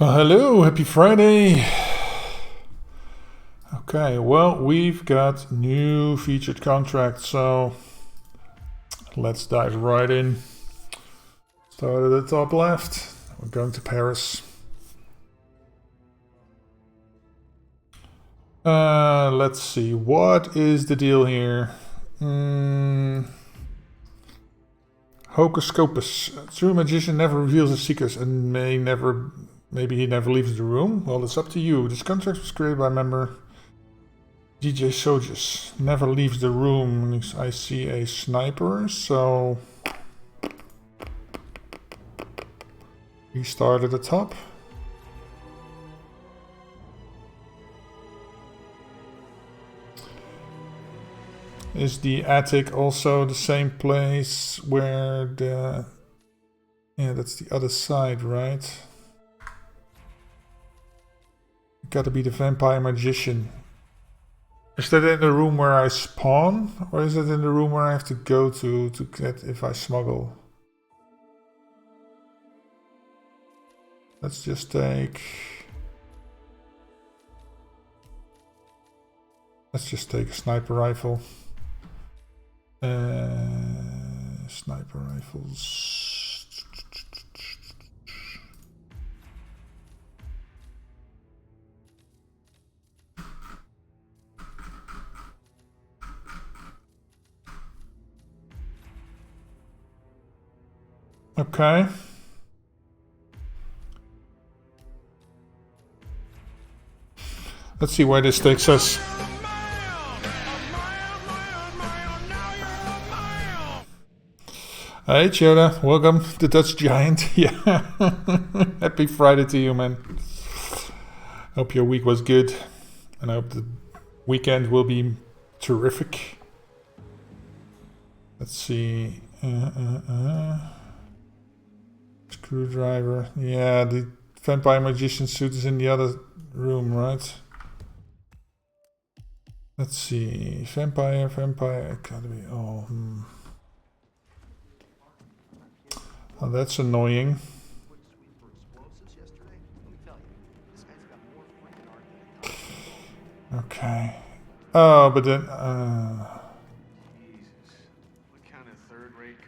Well, hello, happy Friday. Okay, well, we've got new featured contracts, so let's dive right in. Start at the top left. We're going to Paris. Let's see, what is the deal here? Hocus Pocus. True magician never reveals his secrets and maybe he never leaves the room. Well, it's up to you. This contract was created by member DJ Soldiers. Never leaves the room. I see a sniper, so we start at the top. Is the attic also the same place where the... Yeah, that's the other side, right? Gotta be the vampire magician. Is that in the room where I spawn? Or is it in the room where I have to go to get if I smuggle? Let's just take... Let's just take a sniper rifle. Sniper rifles. Okay. Let's see where this takes us. Hey Yoda, welcome to Dutch Giant. Yeah, happy Friday to you, man. Hope your week was good, and I hope the weekend will be terrific. Let's see. Screwdriver. Yeah, the vampire magician suit is in the other room, right? Let's see. Vampire Academy. Oh, that's annoying. Okay. Oh, but then... Jesus. What kind of third-rate...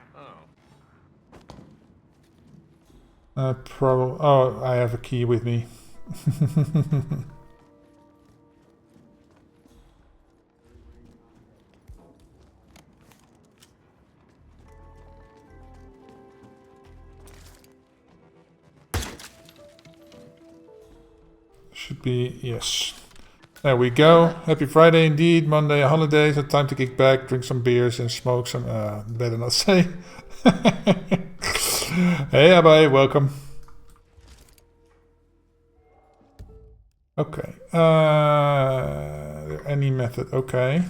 probably... Oh, I have a key with me. Should be... Yes. There we go. Happy Friday indeed. Monday, a holiday. So time to kick back, drink some beers and smoke some... better not say. Hey, Abai, welcome. Okay. Any method. Okay.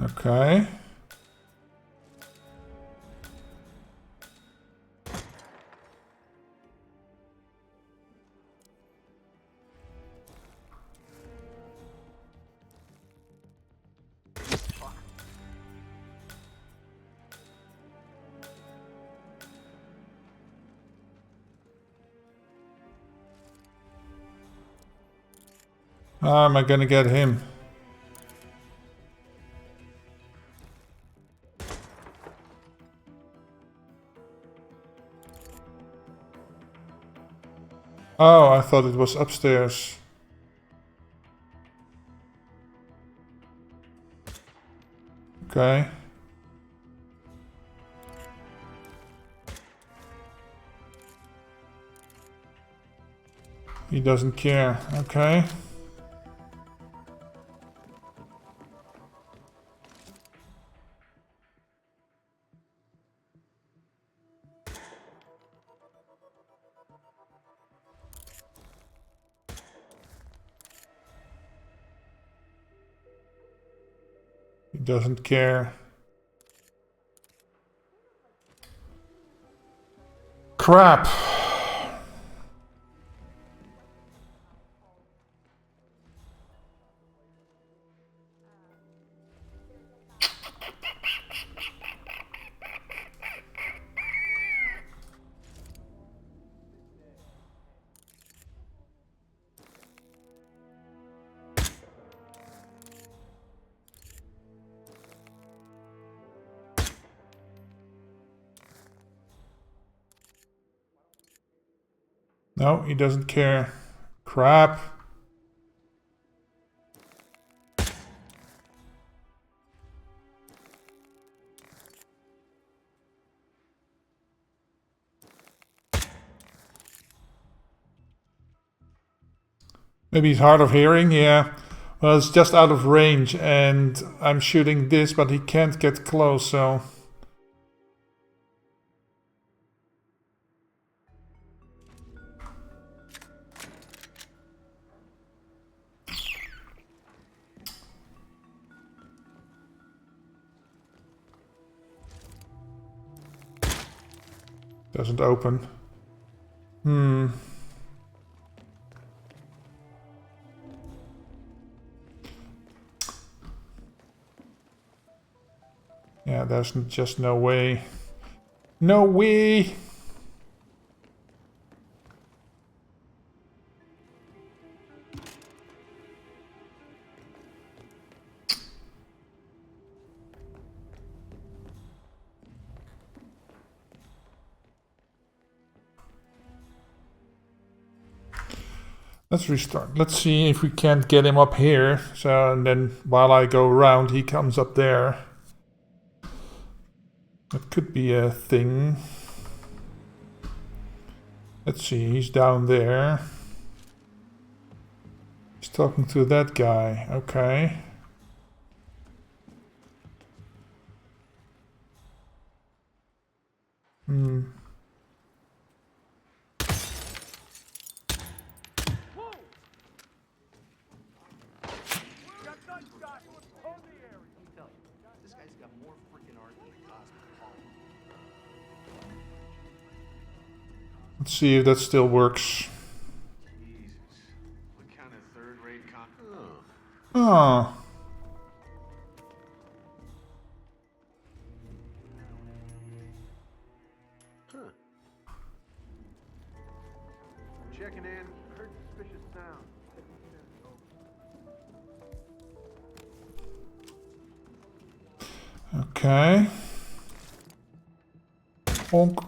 Okay. How am I gonna get him? Oh, I thought it was upstairs. Okay. He doesn't care. Okay. doesn't care. Crap. No, he doesn't care. Crap. Maybe he's hard of hearing, yeah. Well, it's just out of range and I'm shooting this, but he can't get close, so... Doesn't open. Yeah, there's just no way. No way! Let's restart. Let's see if we can't get him up here. So, and then while I go around, he comes up there. That could be a thing. Let's see, he's down there. He's talking to that guy. Okay. Let's see if that still works. Jesus. What kind of third-rate Oh. Checking in. Heard suspicious sound. Okay. Honk.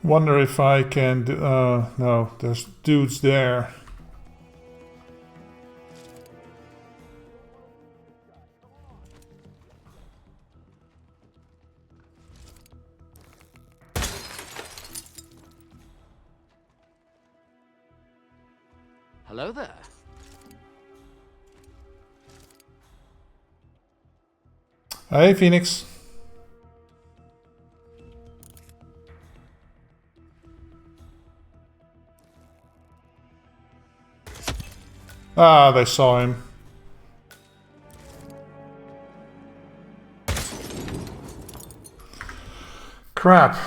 Wonder if I can do, no, there's dudes there. Hello there. Hey, Phoenix. Ah, they saw him. Crap.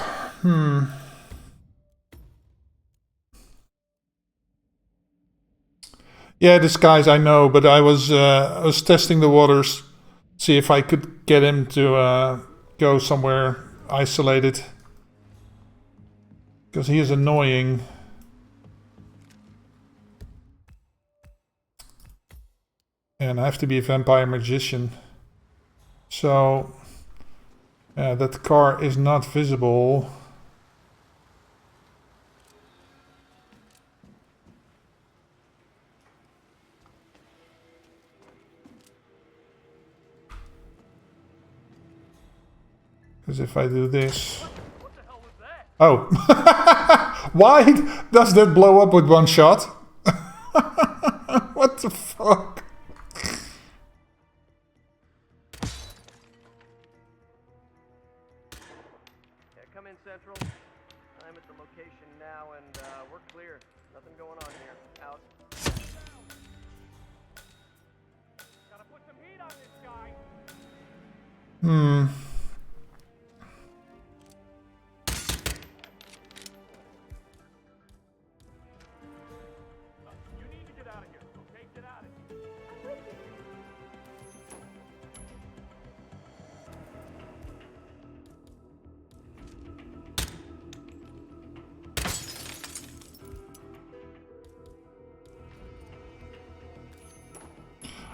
Yeah, this guy's I know, but I was testing the waters, see if I could get him to go somewhere isolated. Because he is annoying. And I have to be a vampire magician. So that car is not visible. Because if I do this... What the hell was that? Oh! Why does that blow up with one shot? What the fuck? Yeah, come in, Central. I'm at the location now, and we're clear. Nothing going on here. Out. Gotta put some heat on this guy. You need to get out of here. Okay, get out of here.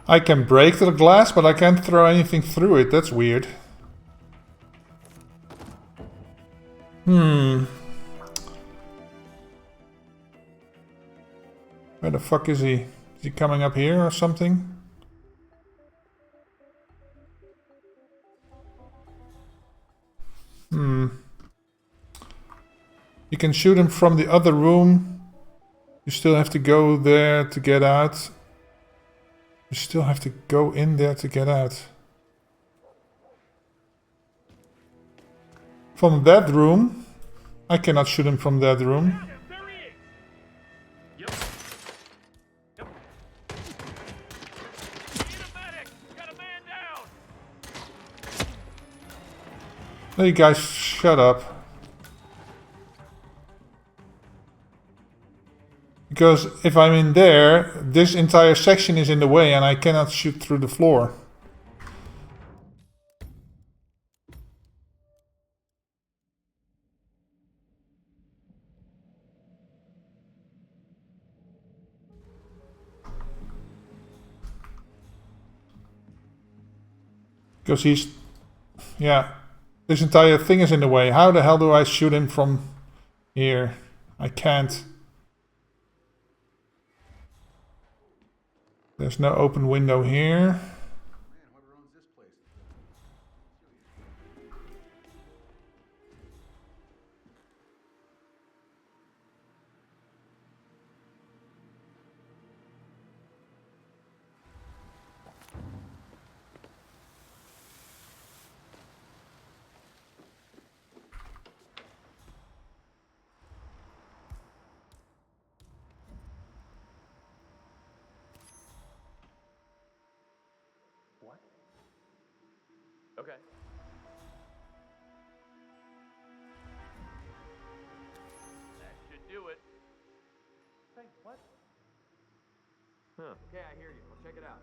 I can break the glass, but I can't throw anything through it. That's weird. Where the fuck is he? Is he coming up here or something? You can shoot him from the other room. You still have to go there to get out. You still have to go in there to get out. From that room, I cannot shoot him from that room. There he is. Yep. Yep. Need a medic. Got a man down. Hey guys, shut up. Because if I'm in there, this entire section is in the way and I cannot shoot through the floor. Because he's... yeah, this entire thing is in the way. How the hell do I shoot him from here? I can't. There's no open window here. What? Okay. That should do it. Hey, what? Huh. Okay, I hear you. I'll check it out.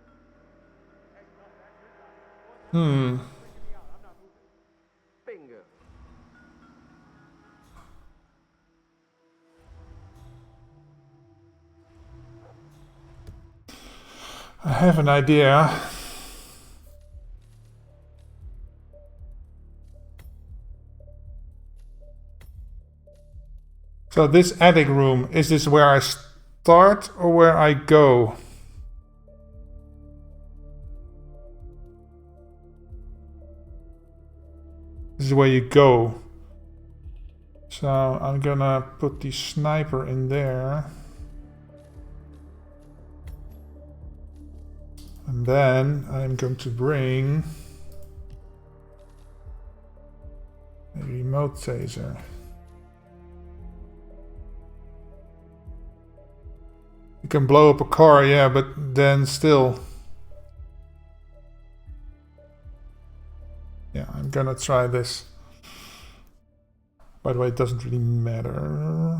Bingo. I have an idea. So this attic room, is this where I start or where I go? This is where you go. So I'm gonna put the sniper in there. And then I'm going to bring a remote taser. You can blow up a car, yeah, but then still. Yeah, I'm gonna try this. By the way, it doesn't really matter.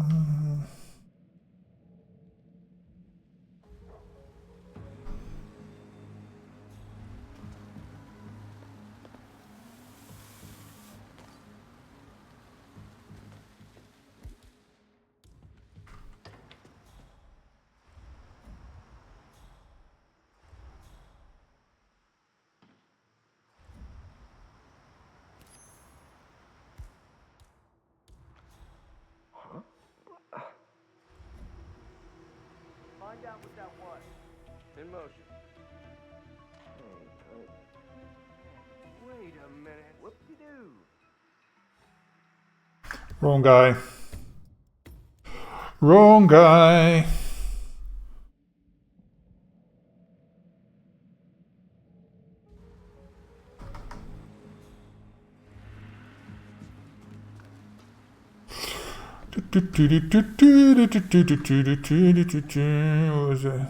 what that was. In motion. Hey, wait a minute. Whoop-de-doo. Wrong guy. Wrong guy. What was it?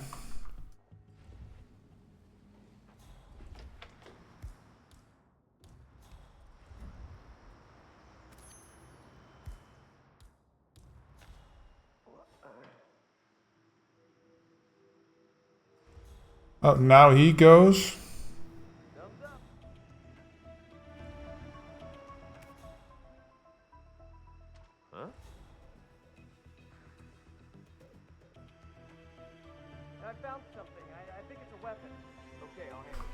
Oh, now he goes. Thumbs up. Huh? I found something. I think it's a weapon. Okay, I'll handle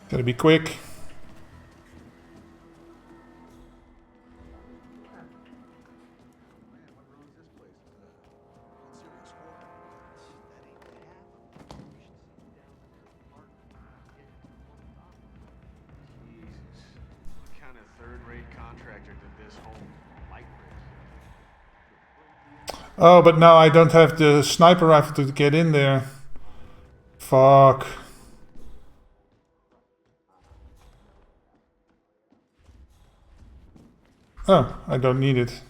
it. Gotta be quick. Oh, but now I don't have the sniper rifle to get in there. Fuck. Oh, I don't need it.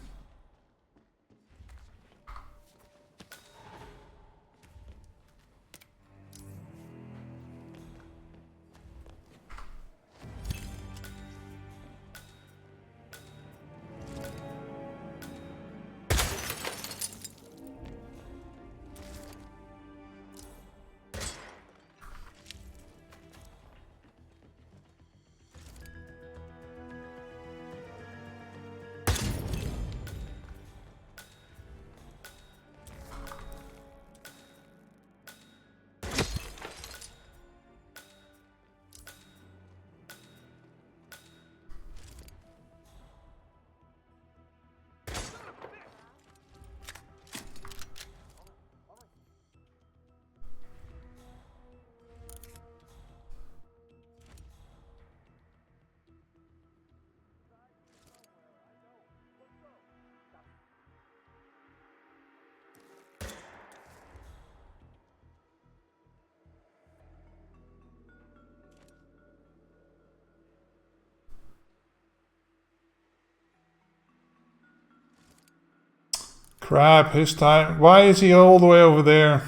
Crap, his time. Why is he all the way over there?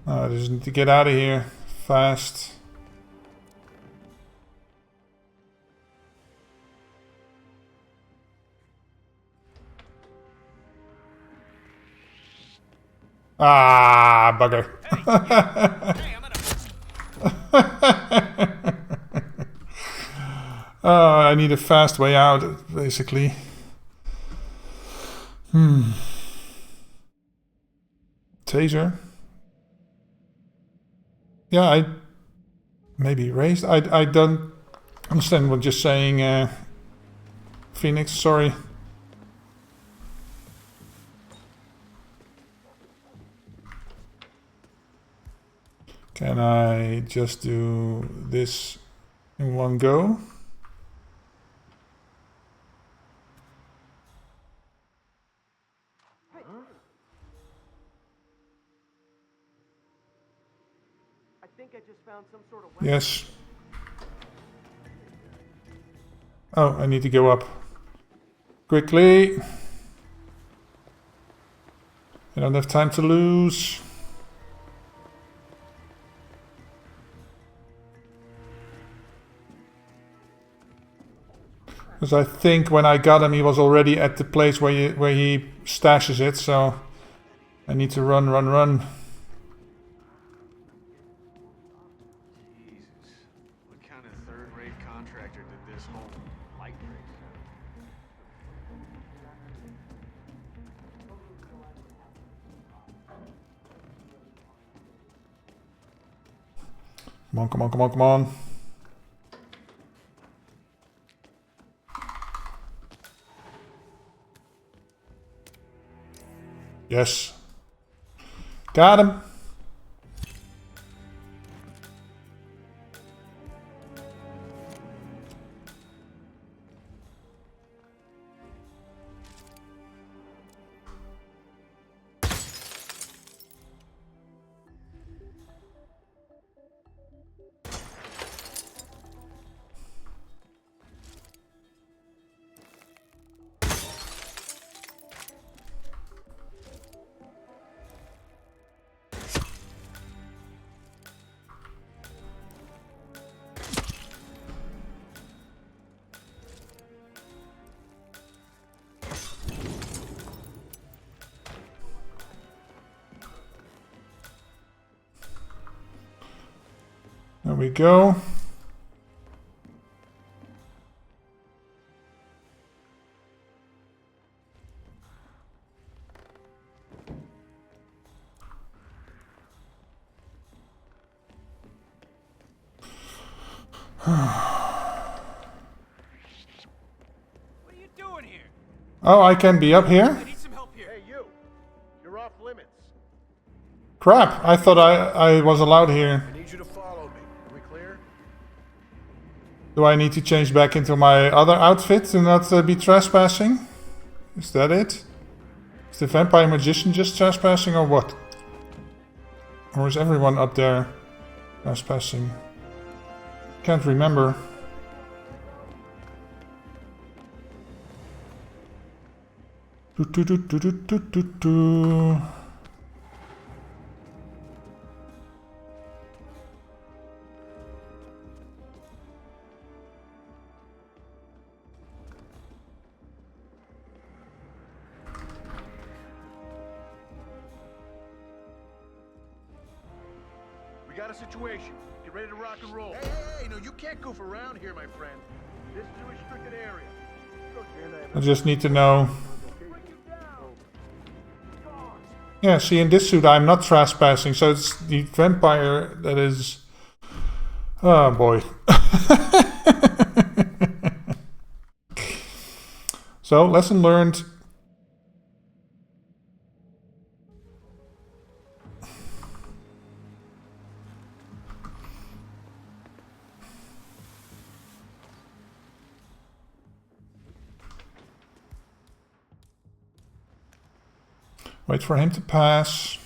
I just need to get out of here fast. Ah, bugger. I need a fast way out, basically. Taser. Yeah, I maybe raised. I don't understand what you're saying, Phoenix. Sorry. Can I just do this in one go? I think I just found some sort of weapon. Yes. Oh, I need to go up. Quickly. I don't have time to lose. Because I think when I got him, he was already at the place where he stashes it, so I need to run. Jesus, what kind of third-rate contractor did this whole light race? Come on, come on, come on, come on. Yes. Got him. There we go. What are you doing here? Oh, I can be up I here? need some help here. Hey, you! You're off limits. Crap, I thought I was allowed here. I need you to follow me. Are we clear? Do I need to change back into my other outfit to not be trespassing? Is that it? Is the vampire magician just trespassing or what? Or is everyone up there trespassing? Can't remember. Do, do, do, do, do, do, do, do. We got a situation. Get ready to rock and roll. Hey, no, you can't goof around here, my friend. This is a restricted area. I just need to know. Yeah, see, in this suit I'm not trespassing, so it's the vampire that is... Oh boy. So, lesson learned. Wait for him to pass.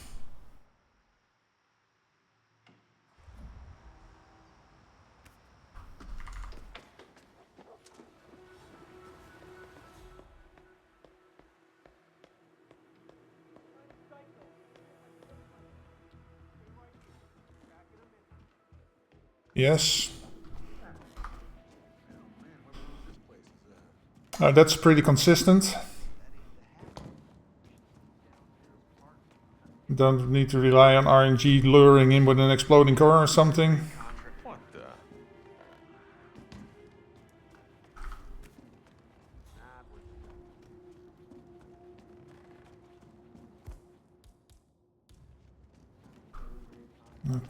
Yes. That's pretty consistent. Don't need to rely on RNG luring in with an exploding car or something. What the?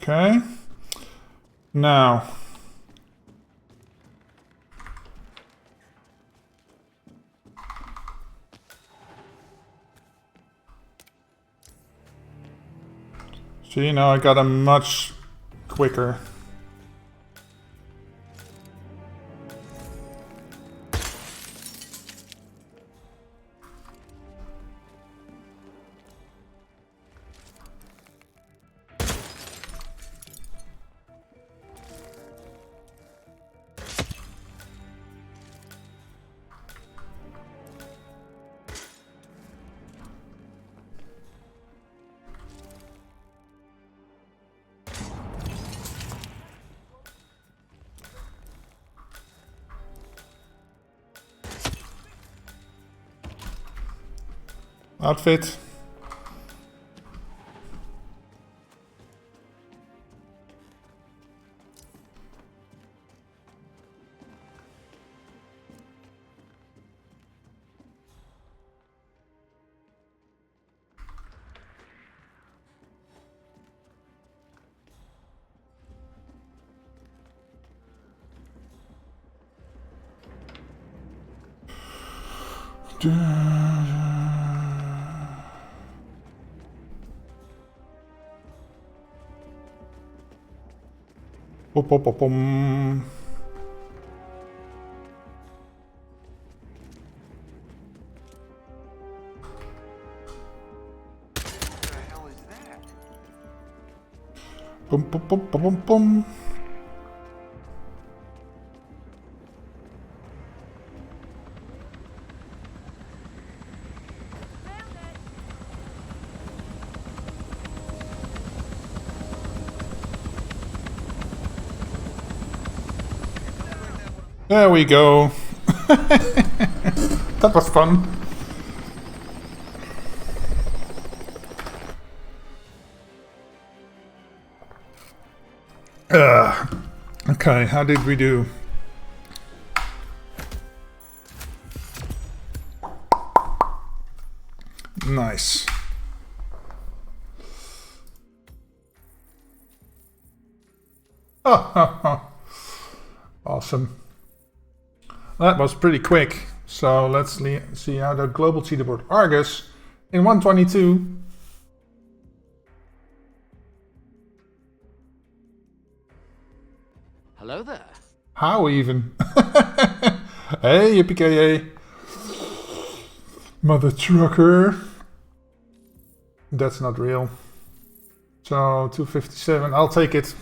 Okay. Now. See, now I got a much quicker. Outfit. Pop, pop, pop, pom. What the hell is that? Pom, pom, pom, pom, pom, pom. There we go. That was fun. Okay, how did we do? Nice. Awesome. That was pretty quick. So let's see how the global cheaterboard Argus in 122. Hello there. How even? Hey, yippee Mother trucker. That's not real. So 257, I'll take it.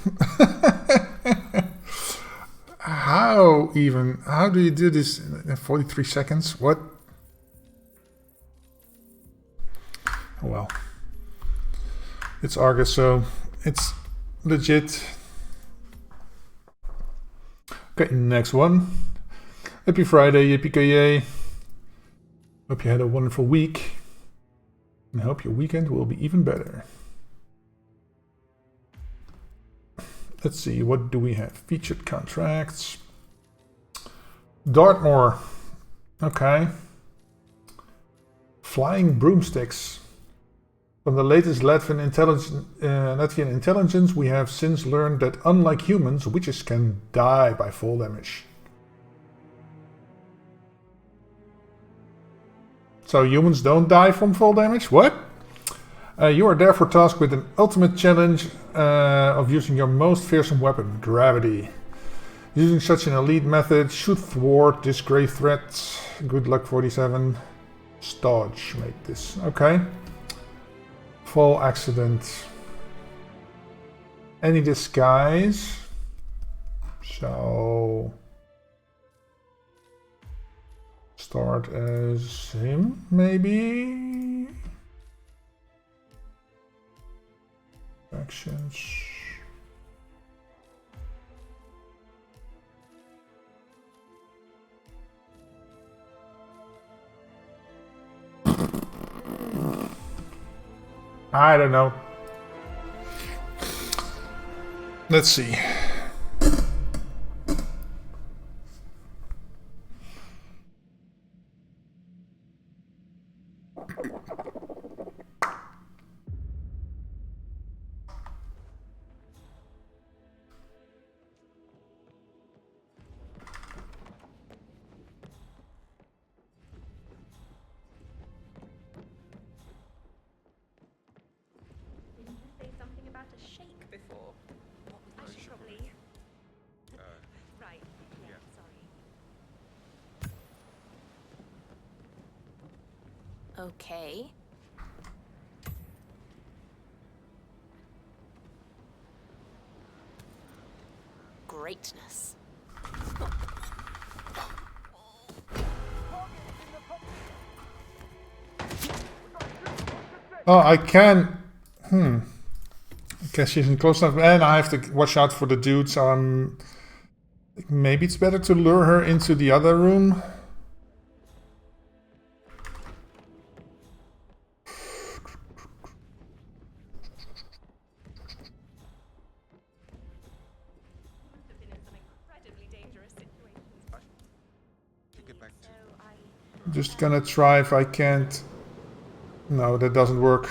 How even? How do you do this in 43 seconds? What? Oh well. It's Argus, so it's legit. Okay, next one. Happy Friday, yippee-ki-yay. Hope you had a wonderful week. And I hope your weekend will be even better. Let's see, what do we have? Featured contracts. Dartmoor. Okay. Flying broomsticks. From the latest Latvian intelligence, we have since learned that unlike humans, witches can die by fall damage. So humans don't die from fall damage? What? You are therefore tasked with an ultimate challenge of using your most fearsome weapon, gravity. Using such an elite method should thwart this grave threat. Good luck, 47. Stodge, make this. Okay. Fall accident. Any disguise? So start as him, maybe? Actions. I don't know. Let's see. Okay. Greatness. Oh, I can. I guess she isn't close enough, and I have to watch out for the dude. So maybe it's better to lure her into the other room. Just gonna try if I can't. No, that doesn't work.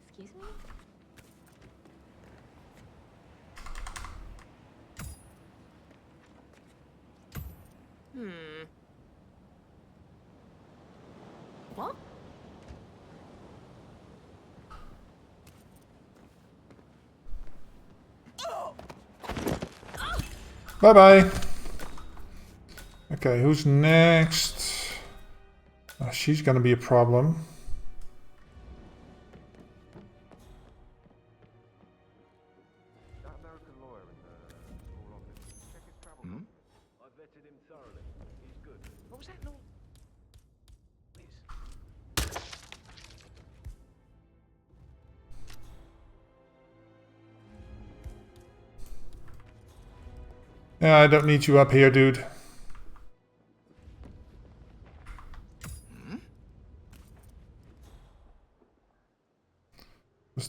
Excuse me? What? Bye bye. Okay, who's next? She's gonna be a problem. That American lawyer in the small office. Check his travel. I vetted him thoroughly. He's good. What was that noise? Yeah, I don't need you up here, dude.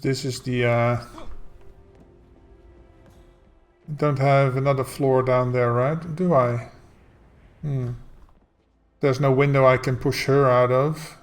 This is the I don't have another floor down there, right? Do I? There's no window I can push her out of.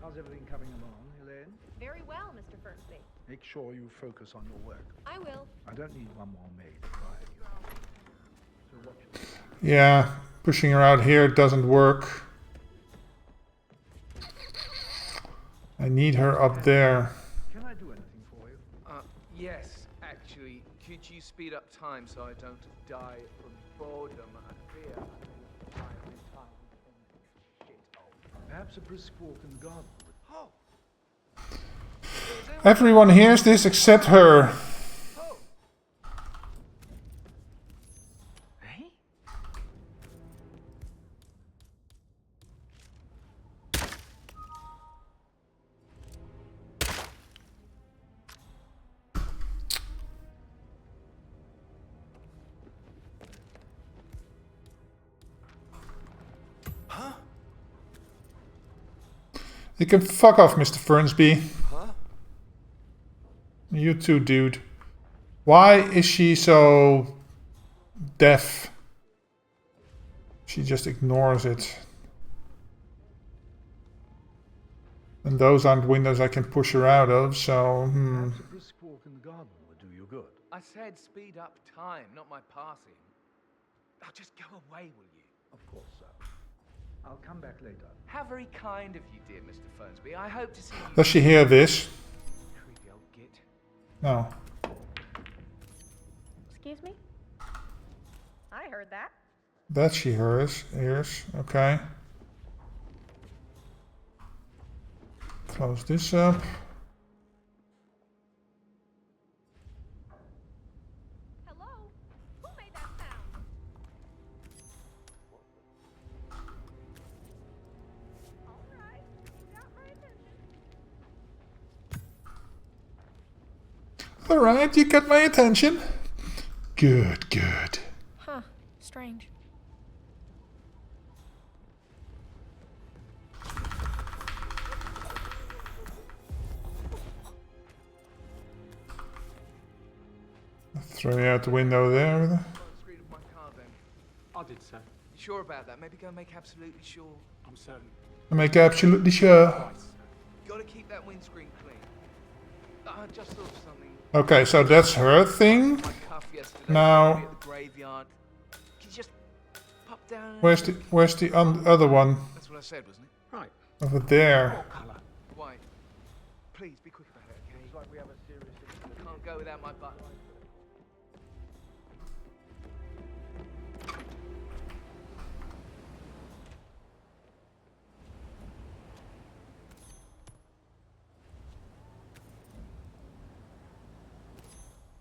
How's everything coming along, Elaine? Very well, Mr. Fernsby. Make sure you focus on your work. I will. I don't need one more maid, right? So watch it. Yeah, pushing her out here doesn't work. I need her up there. Can I do anything for you? Yes, actually. Could you speed up time so I don't die from boredom and fear? Perhaps a brisk walk in the garden. Oh! Everyone hears this except her. Oh! Hey? You can fuck off, Mr. Fernsby. Huh? You too, dude. Why is she so deaf? She just ignores it. And those aren't windows I can push her out of, so Perhaps a brisk walk in the garden would do you good. I said speed up time, not my passing. Oh, just go away, will you? Of course, sir. I'll come back later. How very kind of you, dear Mr. Fernsby. I hope to see you. Does she hear this? Creepy old git. No. Excuse me? I heard that. That she hears. Okay. Close this up. Hello? Who made that sound? All right. You got my attention. Alright, you got my attention. Good, good. Huh. Strange. Throw you out the window there. Front screen of my car, then. I did, sir. You sure about that? Maybe go make absolutely sure. I'm certain. I make absolutely sure. Right. Gotta keep that windscreen clean. I just thought of something. Okay, so that's her thing. My cuff yesterday. Now- At the graveyard. Can you just pop down? Where's the other one? That's what I said, wasn't it? Right. Over there. What colour? White. Please be quick about it, okay? It's like we have a serious incident. Can't go without my button.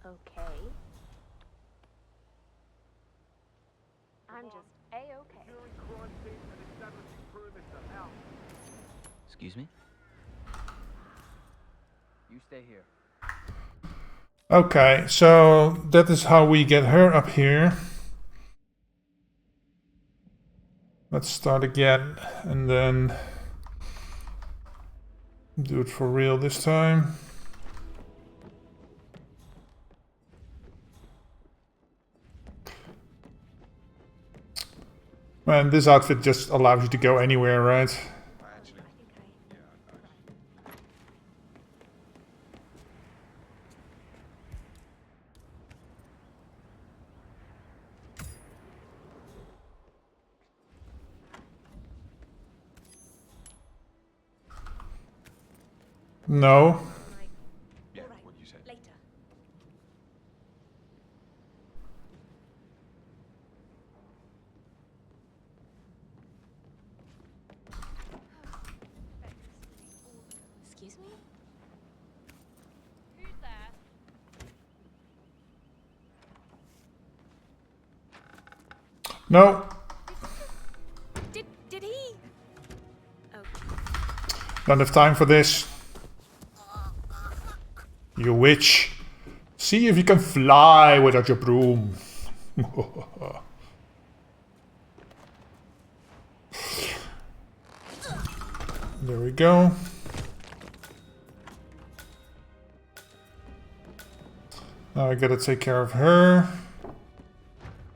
Okay. I'm just A-okay. Securing crime scene and establishing perimeter. Out. Excuse me? You stay here. Okay, so that is how we get her up here. Let's start again and then do it for real this time. Man, this outfit just allows you to go anywhere, right? No. Yeah, what you said. Later. Excuse me? Who's there? No. Did he? Oh. Don't have time for this. You witch. See if you can fly without your broom. There we go. Now I gotta take care of her.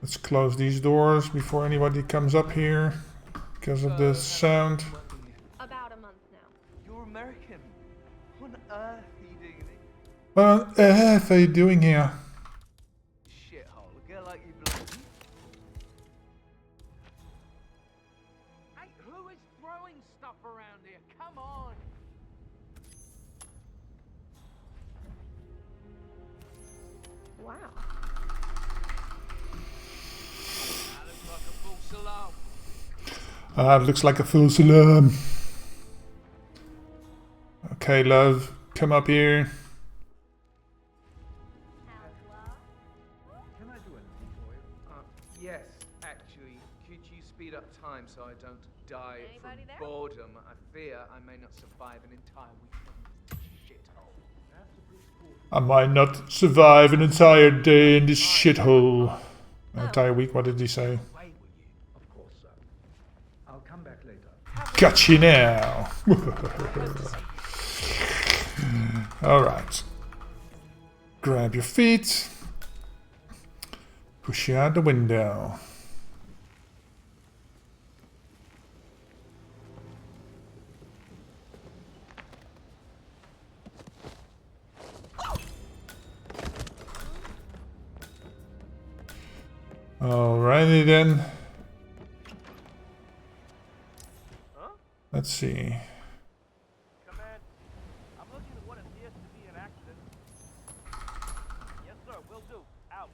Let's close these doors before anybody comes up here because of the sound. About a month now. You're American. What on earth are you doing here? What on earth are you doing here? Shithole. A girl like you belongs. Hey, who is throwing stuff around here? Come on. Wow. That looks like a false alarm. It looks like a false alarm. Okay, love, come up here. Can I do anything for you? Yes, actually. Could you speed up time so I don't die Anybody from there? boredom? I fear I may not survive an entire weekend in this shithole. I might not survive an entire day in this shithole. An entire week, what did he say? Wait, will you? Of course, sir. I'll come back later. Got you now. Alright. Grab your feet. Push you out the window. Alrighty then. Let's see. Command, I'm looking at what appears to be an accident. Yes, sir, will do. Out.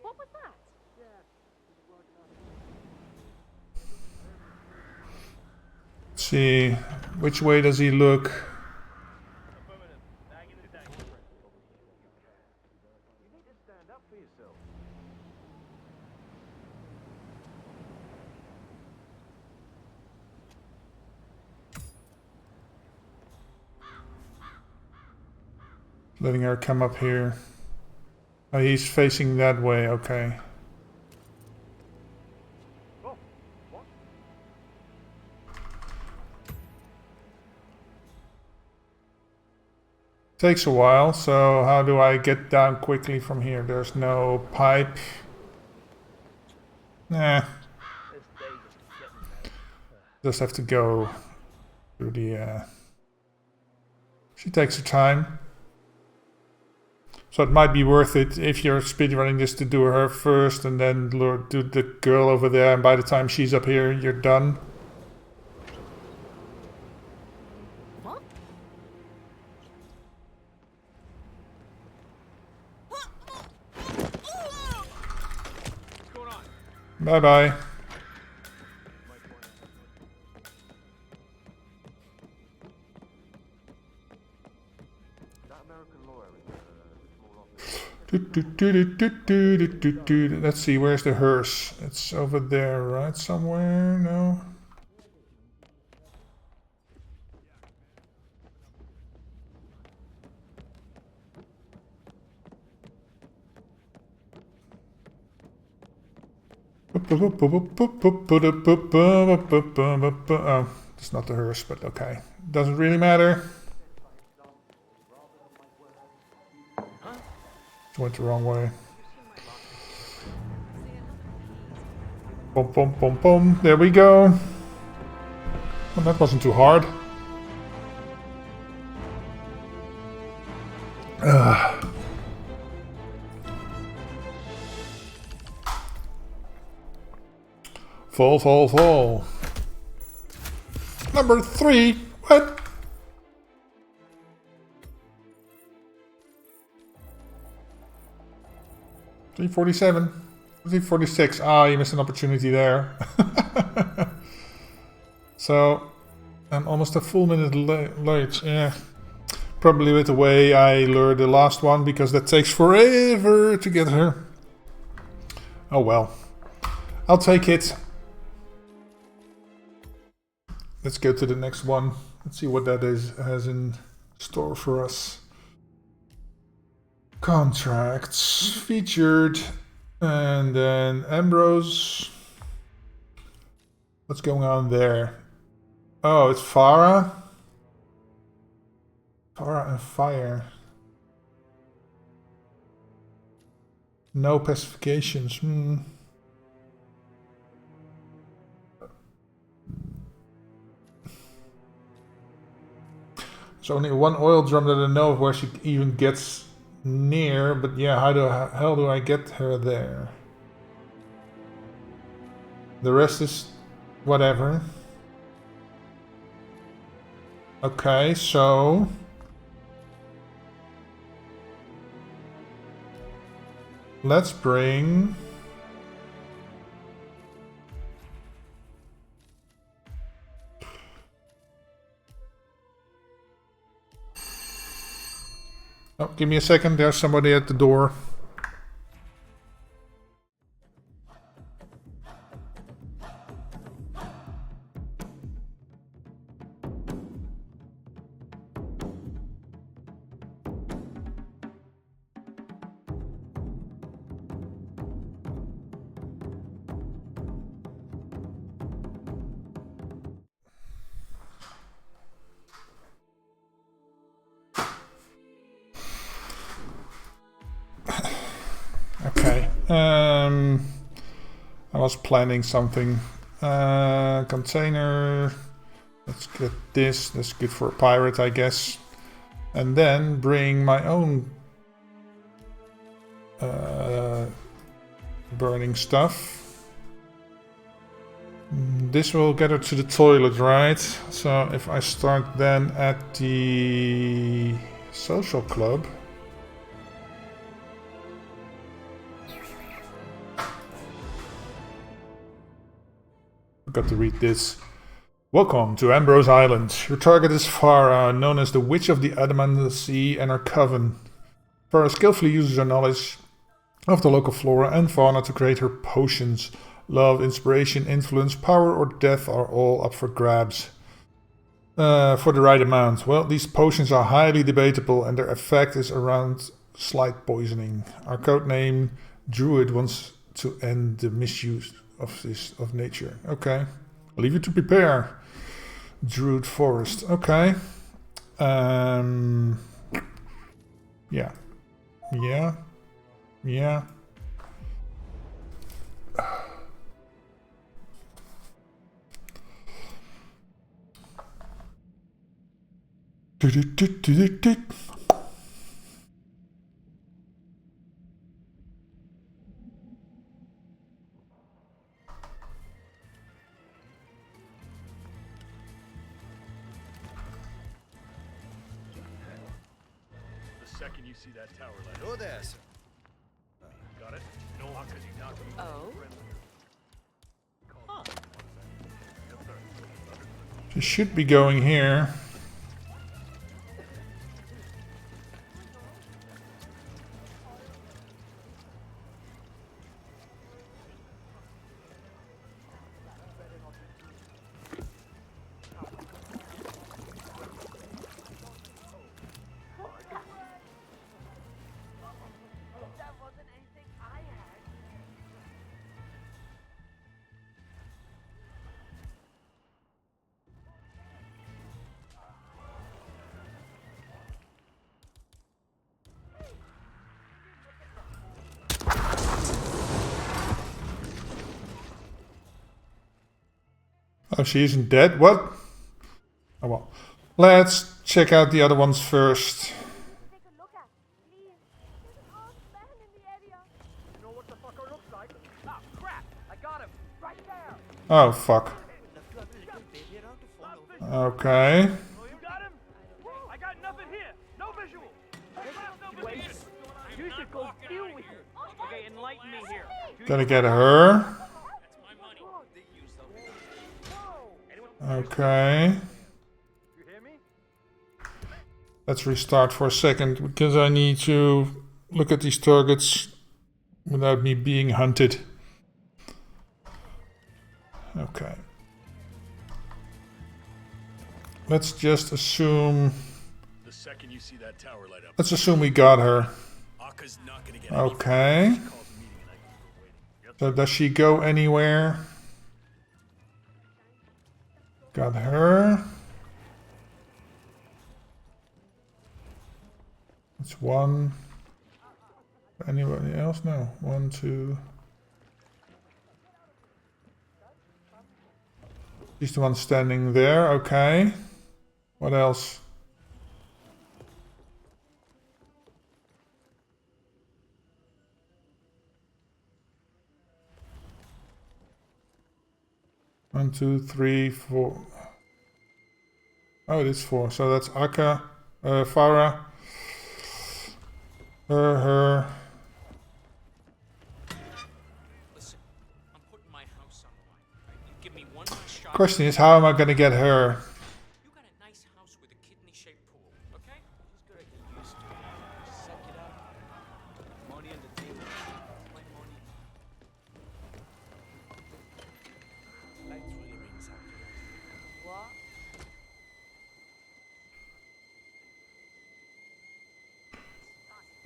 What was that? Let's see. Which way does he look? Affirmative. Bag in the tank. You need to stand up for yourself. Letting her come up here. Oh, he's facing that way, okay. Oh, what? Takes a while, so how do I get down quickly from here? There's no pipe. Nah. Just have to go through the... She takes her time. So it might be worth it if you're speedrunning this to do her first and then do the girl over there, and by the time she's up here, you're done. What? What's going on? Bye-bye. That American lawyer in the small office. Let's see, where's the hearse? It's over there, right? Somewhere? No? Oh, it's not the hearse, but okay. Doesn't really matter. It went the wrong way. Boom, boom, boom, boom. There we go. Well, that wasn't too hard. Fall, fall, fall. Number 3. What? $347. $346. Ah, you missed an opportunity there. So, I'm almost a full minute late. Yeah. Probably with the way I lured the last one, because that takes forever to get her. Oh well. I'll take it. Let's go to the next one. Let's see what that has in store for us. Contracts. Featured. And then Ambrose. What's going on there? Oh, it's Farah. Farah and fire. No pacifications. There's only one oil drum that I know of where she even gets near, but yeah, how the hell do I get her there? The rest is whatever. Okay, so let's bring oh, give me a second, there's somebody at the door. Okay, I was planning something. Container, let's get this, that's good for a pirate, I guess. And then bring my own burning stuff. This will get her to the toilet, right? So if I start then at the social club. Forgot to read this. Welcome to Ambrose Island. Your target is Farah, known as the Witch of the Adamant Sea and her coven. Farah skillfully uses her knowledge of the local flora and fauna to create her potions. Love, inspiration, influence, power, or death are all up for grabs. For the right amount. Well, these potions are highly debatable and their effect is around slight poisoning. Our codename Druid wants to end the misuse of nature. Okay. I'll leave you to prepare. Druid Forest. Okay. Yeah. Yeah. Yeah. The second you see that tower light. Hello there, sir. Got it? No, how could you not be Oh? She should be going here. Oh, she isn't dead? What? Oh well. Let's check out the other ones first. Take a look at, please. There's an armed man in the area. You know what the fucker looks like? Ah, crap! I got him right there. Oh, fuck. Okay. Oh, you got him? I got nothing here. No visual. No visual. You should go deal with it. Okay, enlighten me here. Gonna get her. Okay. You hear me? Let's restart for a second because I need to look at these targets without me being hunted. Okay. Let's just assume. The second you see that tower light up, Let's assume we got her. Aka's not gonna get Okay. So does she go anywhere? Got her. That's one. Anybody else? No. 1, 2. She's the one standing there. Okay. What else? One, 2, 3, 4. Oh, it is 4. So that's Akka, Farah, her. Listen, I'm putting my house on the line. Right? You give me one last shot. Question is, how am I going to get her? You got a nice house with a kidney-shaped pool, okay? Just gotta get used to it. Suck it up. Money on the table. My money. Lights really rings out. What?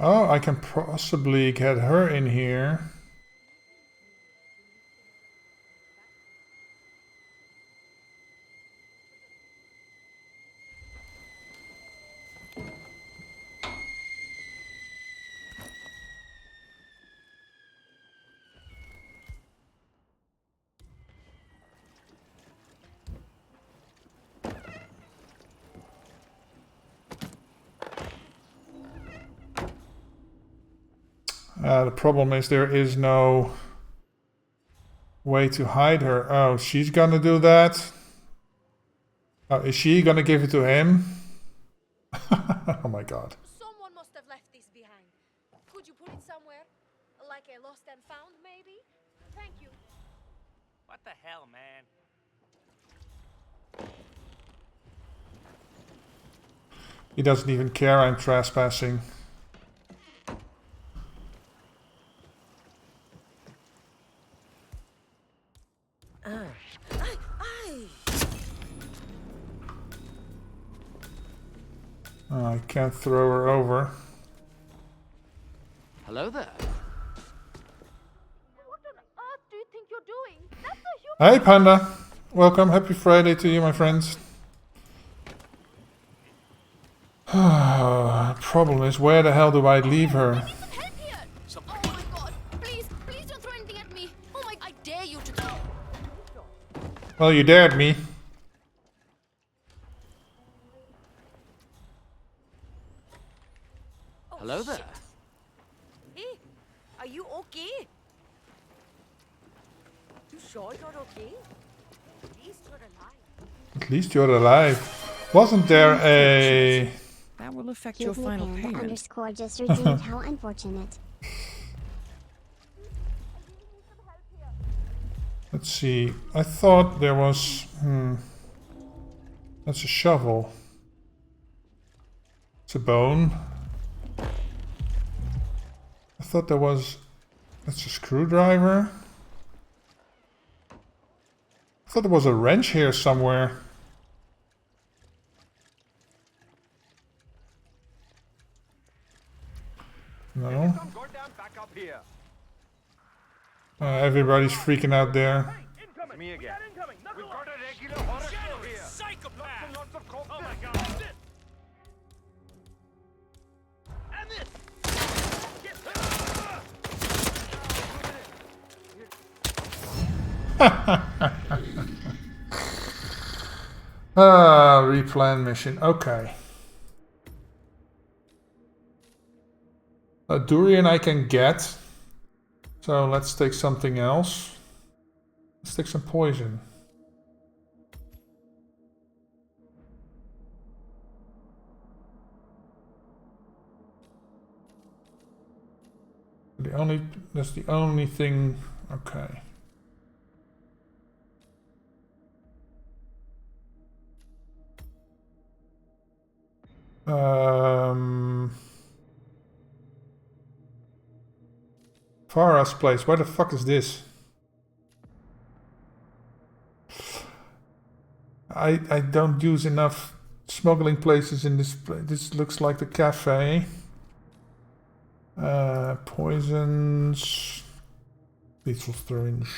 Oh, I can possibly get her in here. The problem is there is no way to hide her. Oh, she's gonna do that? Oh, is she gonna give it to him? Oh my god. Someone must have left this behind. Could you put it somewhere? Like a lost and found, maybe? Thank you. What the hell, man? He doesn't even care I'm trespassing. Oh, I can't throw her over. Hello there. What on earth do you think you're doing? That's a human. Hey Panda! Welcome, happy Friday to you, my friends. Problem is, where the hell do I leave her? Help here! Oh my god! Please, please don't throw anything at me! Oh my, I dare you to go! Well, you dared me. Hello there. Hey, are you okay? You sure you're okay? At least you're alive. At least you're alive. Wasn't there a... That will affect Give your me final Panda payment. underscore just redeemed. How unfortunate. Let's see. I thought there was... That's a shovel. It's a bone. I thought there was... That's a screwdriver. I thought there was a wrench here somewhere. No. Come go down back up here. Everybody's freaking out there. Incoming. Me again. Incoming. We've got a regular horror show here. Psychopath! Lots of coke. Oh my god. And this. Replan mission. Okay. Durian I can get. So let's take something else. Let's take some poison. That's the only thing. Okay. Farah's place. Where the fuck is this? I don't use enough smuggling places in this place. This looks like the cafe. Poisons. Lethal syringe.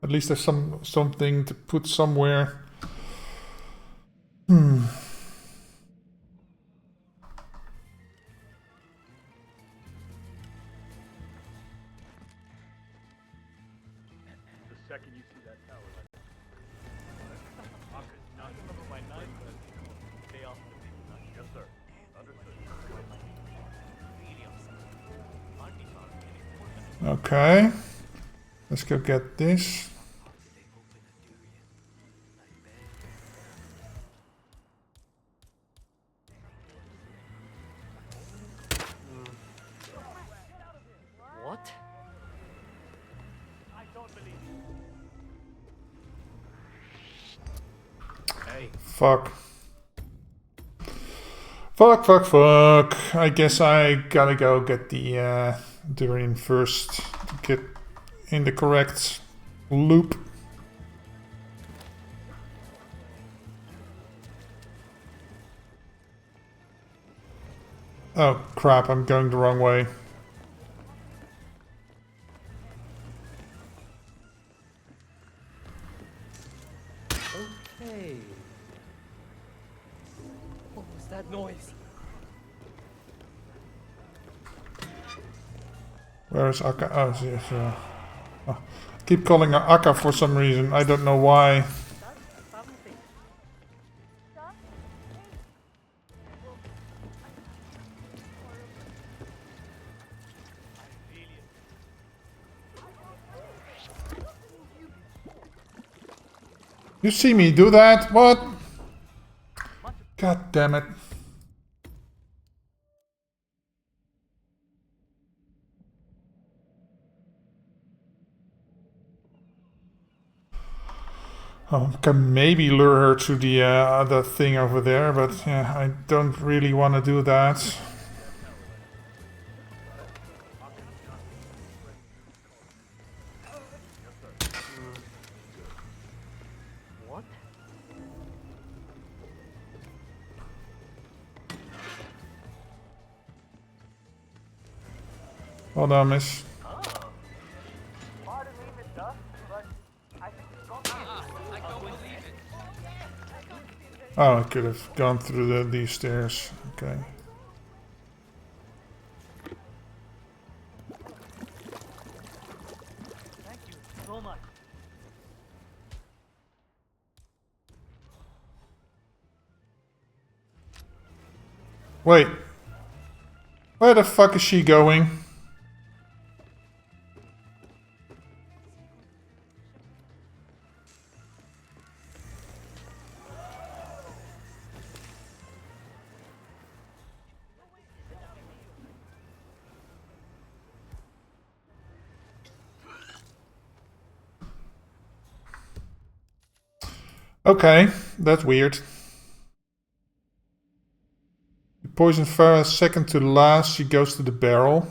At least there's something to put somewhere. The second you see that tower, not my knife, but stay off the big knife. Yes, sir. Understood. Okay. Let's go get this. What? I don't believe you. Hey. Fuck. Fuck. I guess I gotta go get the durian first to get in the correct loop. Oh crap, I'm going the wrong way. Okay. What was that noise? Where is Akka? Oh, yes, I keep calling her Akka for some reason. I don't know why. You see me do that? What? God damn it. I can maybe lure her to the other thing over there, but yeah, I don't really want to do that. What? Hold on, miss. Pardon me, mister, but I think it's gone. I don't believe it. Oh, I could have gone through these stairs. Okay. Thank you so much. Wait. Where the fuck is she going? Okay, that's weird. Poison Farah second to last, she goes to the barrel.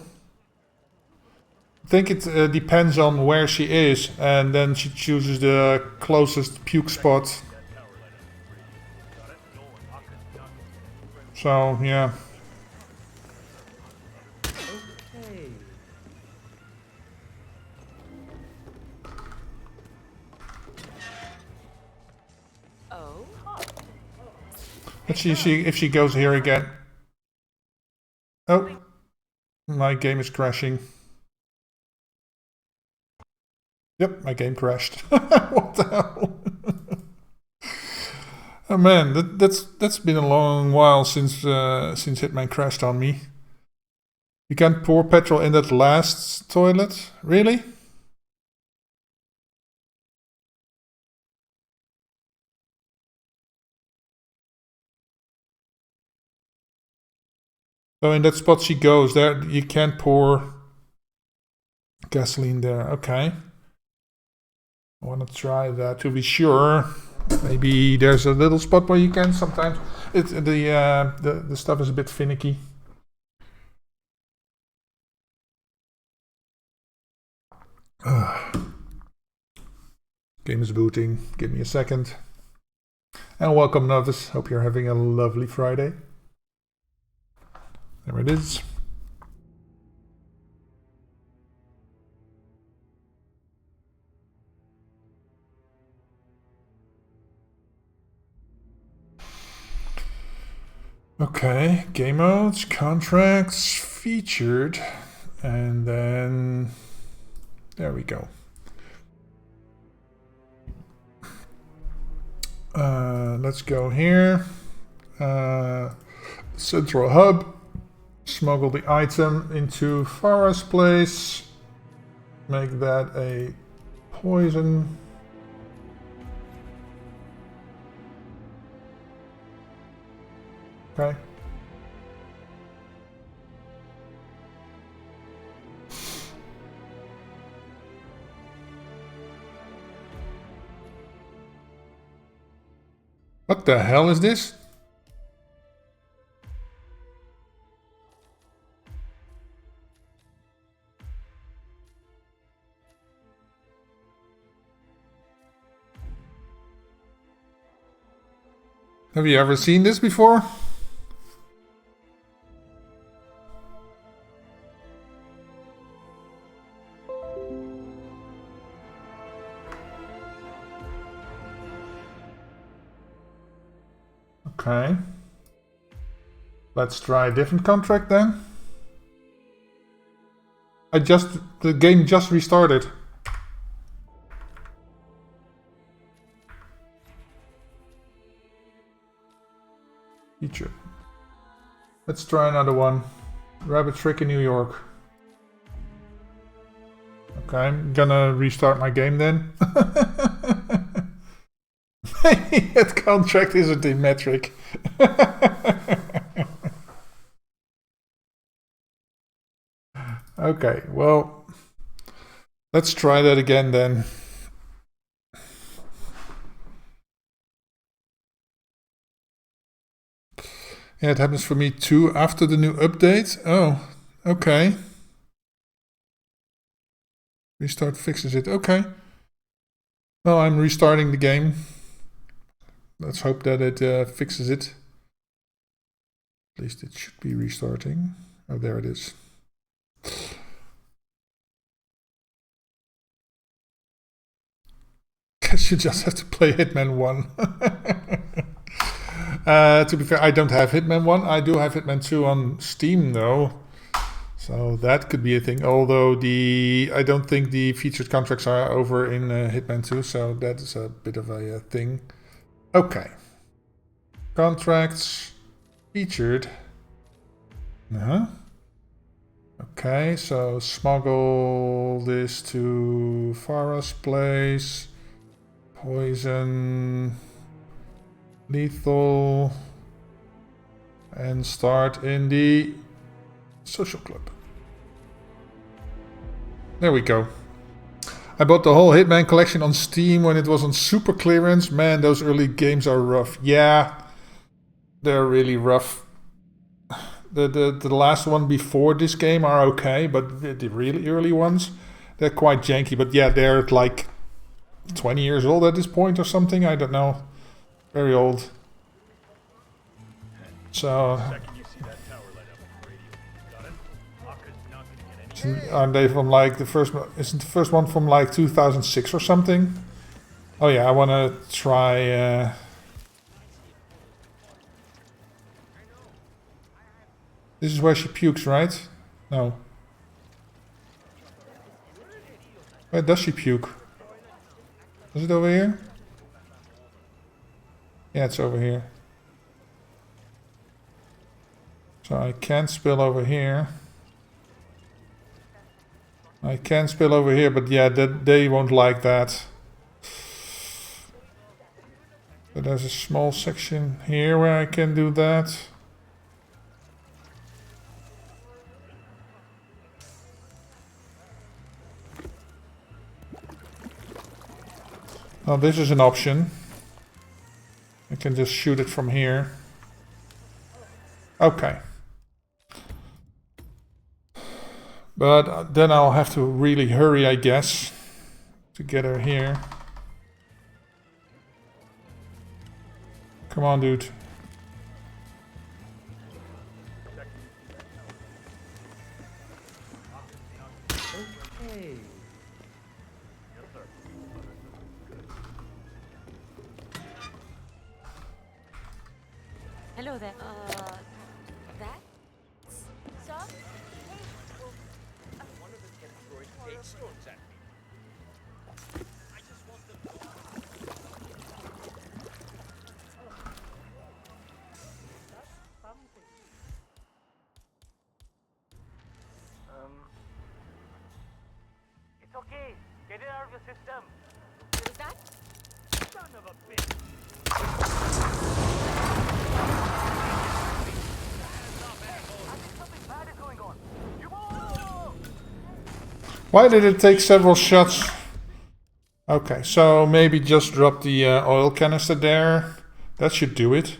I think it depends on where she is, and then she chooses the closest puke spot. So, yeah. Okay. Oh. Let's see if she goes here again. Oh, my game is crashing. Yep, my game crashed. What the hell? Oh man, that's been a long while since Hitman crashed on me. You can't pour petrol in that last toilet? Really? So in that spot she goes, there you can't pour gasoline there. Okay. I want to try that to be sure. Maybe there's a little spot where you can sometimes. The stuff is a bit finicky. Game is booting. Give me a second. And welcome, novice. Hope you're having a lovely Friday. There it is. Okay, game modes, contracts, featured, and then there we go. Let's go here. Central hub. Smuggle the item into Farah's place. Make that a poison. Okay. What the hell is this? Have you ever seen this before? Okay. Let's try a different contract then. The game just restarted. Feature. Let's try another one. Rabbit Trick in New York. Okay, I'm gonna restart my game then. That contract isn't in metric. Okay, well, let's try that again then. Yeah, it happens for me too after the new update. Oh, okay. Restart fixes it. Okay. Well, I'm restarting the game. Let's hope that it fixes it. At least it should be restarting. Oh, there it is. Guess you just have to play Hitman 1. To be fair, I don't have Hitman 1. I do have Hitman 2 on Steam though. So that could be a thing. Although I don't think the featured contracts are over in Hitman 2. So that is a bit of a thing. Okay. Contracts. Featured. Okay, so smuggle this to Farah's place. Poison. Lethal. And start in the social club. There we go. I bought the whole Hitman collection on Steam when it was on super clearance. Man, those early games are rough. Yeah, they're really rough. The last one before this game are okay, but the really early ones, they're quite janky. But yeah, they're like 20 years old at this point or something. I don't know. Very old. So aren't they from like the first? Isn't the first one from like 2006 or something? Oh yeah, I want to try. This is where she pukes, right? No. Where does she puke? Is it over here? Yeah, it's over here. So I can't spill over here. I can spill over here, but yeah, they won't like that. So there's a small section here where I can do that. Now this is an option. I can just shoot it from here. Okay. But then I'll have to really hurry, I guess, to get her here. Come on, dude. Okay. Hello there. That? Sir? One of them kept throwing big stones at me. I just want them to... It's okay. Get it out of your system. What was that? Son of a bitch. I think something bad is going on. You whoa! Why did it take several shots? Okay, so maybe just drop the oil canister there. That should do it.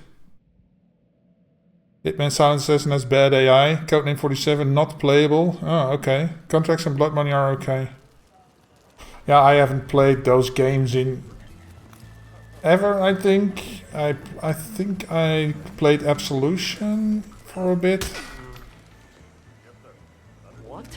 Hitman Silent Assassin has bad AI. Codename 47 not playable. Oh, okay. Contracts and Blood Money are okay. Yeah, I haven't played those games in ever, I think. I think I played Absolution for a bit. What?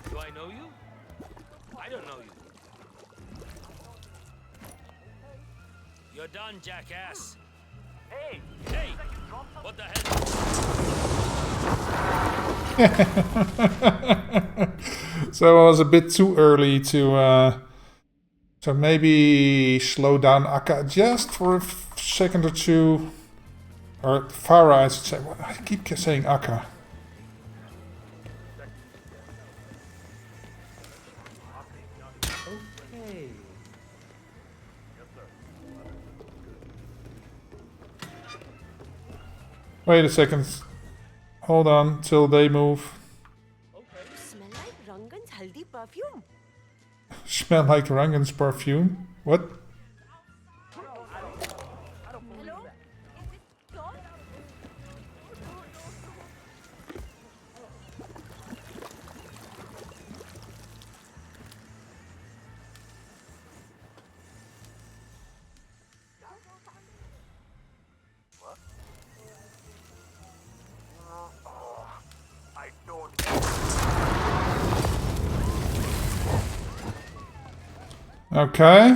Do I know you? I don't know you. You're done, jackass. Hey! Hey! What the hell? So I was a bit too early to... so maybe slow down Akka just for a second or two. Or Farah, I should say. I keep saying Akka. Okay. Wait a second. Hold on till they move. Smell like Rangan's haldi perfume. Smell like Rangan's perfume. What? Hello? Is it John? I don't. Okay.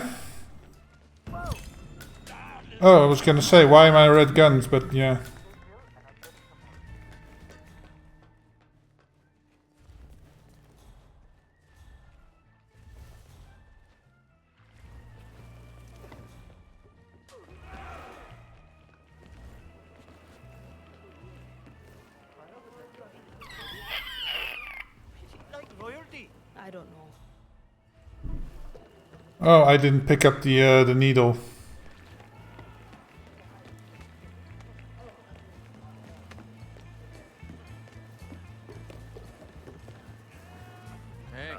Oh, I was gonna say, why am I red guns? But yeah. Like royalty. I don't know. Oh, I didn't pick up the needle. Hey.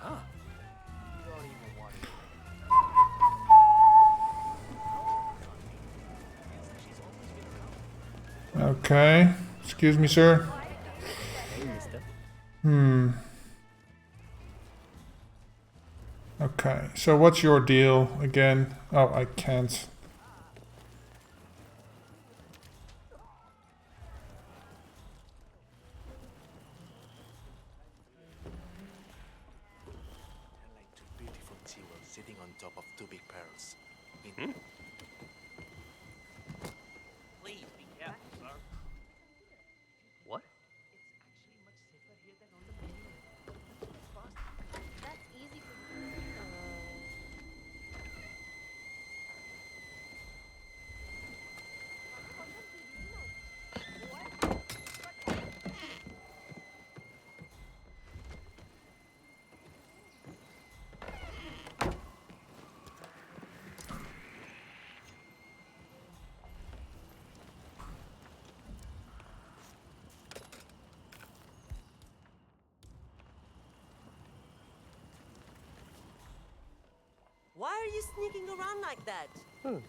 Okay. Excuse me, sir. Hey, mister. Okay, so what's your deal again? Oh, I can't. Like two beautiful jewels sitting on top of two big pearls. Please be careful, sir. Why are you sneaking around like that? Oh,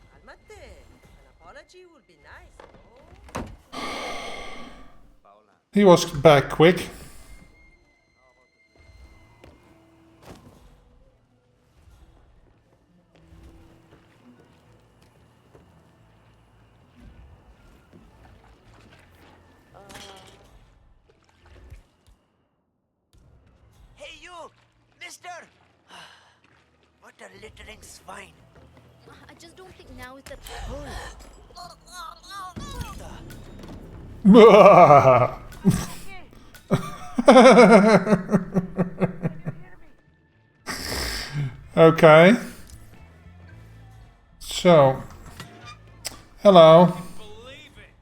calmate. An apology would be nice, no? He was back quick. Hey, you! Mister! What a littering swine! I just don't think now is the... Okay. So, hello. Believe it!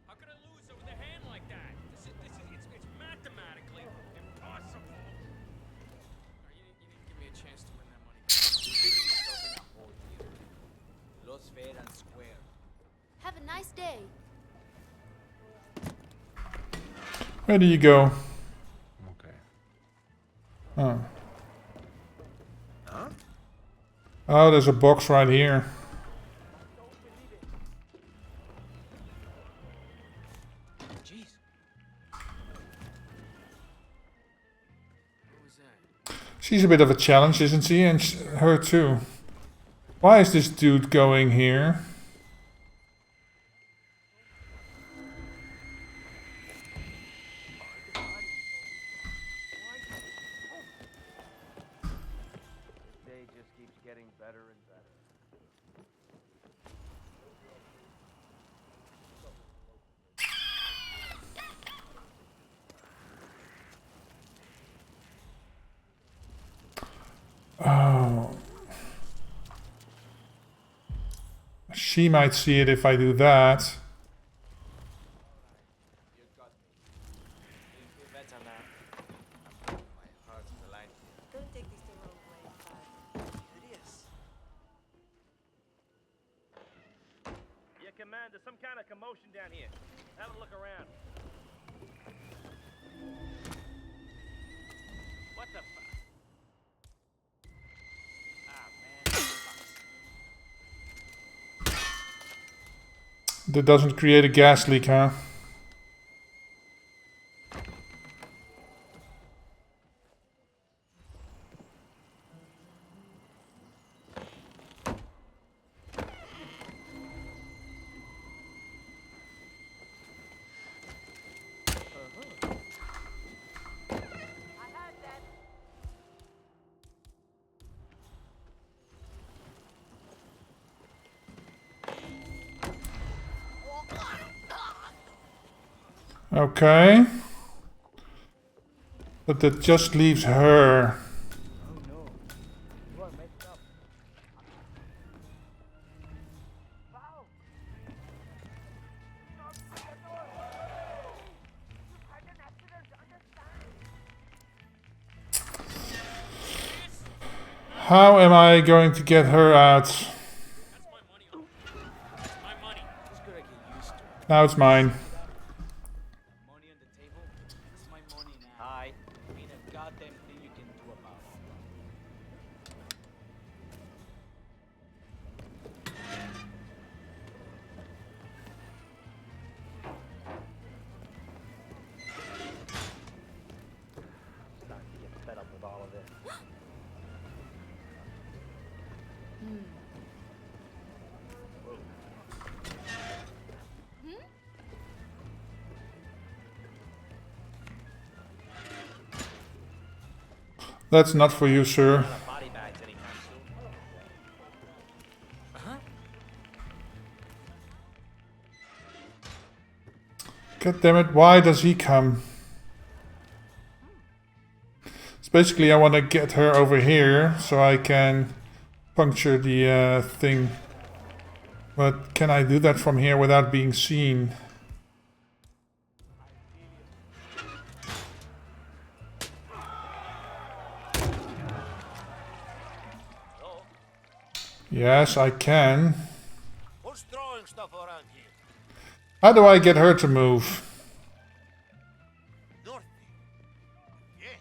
How could I lose over the hand like that? It's mathematically impossible. You didn't give me a chance to win that money. You beat yourself in a hole here. Lost fair and square. Have a nice day. Where do you go? Okay. Oh. Oh, there's a box right here. Jeez. What was that? She's a bit of a challenge, isn't she? And her too. Why is this dude going here? Day just keeps getting better and better. Oh. She might see it if I do that. You got me. You feel better now. My heart's aligned. Don't take this the wrong way, but curious. Yeah, Commander, some kind of commotion down here. Have a look around. What the fuck? Ah, man. That doesn't create a gas leak, huh? Okay. But that just leaves her. Oh no. You are messed up. Wow. Stop the door. You've had an accident, understand? How am I going to get her out? That's my money. It's my money. Just gotta get used to it. Now it's mine. Money on the table. It's my money now. Hi. Ain't a goddamn thing you can do about it. Starting to get fed up with all of this. That's not for you, sir. Body bags anytime soon. God damn it, why does he come? So basically I want to get her over here so I can puncture the thing. But can I do that from here without being seen? Yes, I can. Who's throwing stuff around here? How do I get her to move? North. Yeah.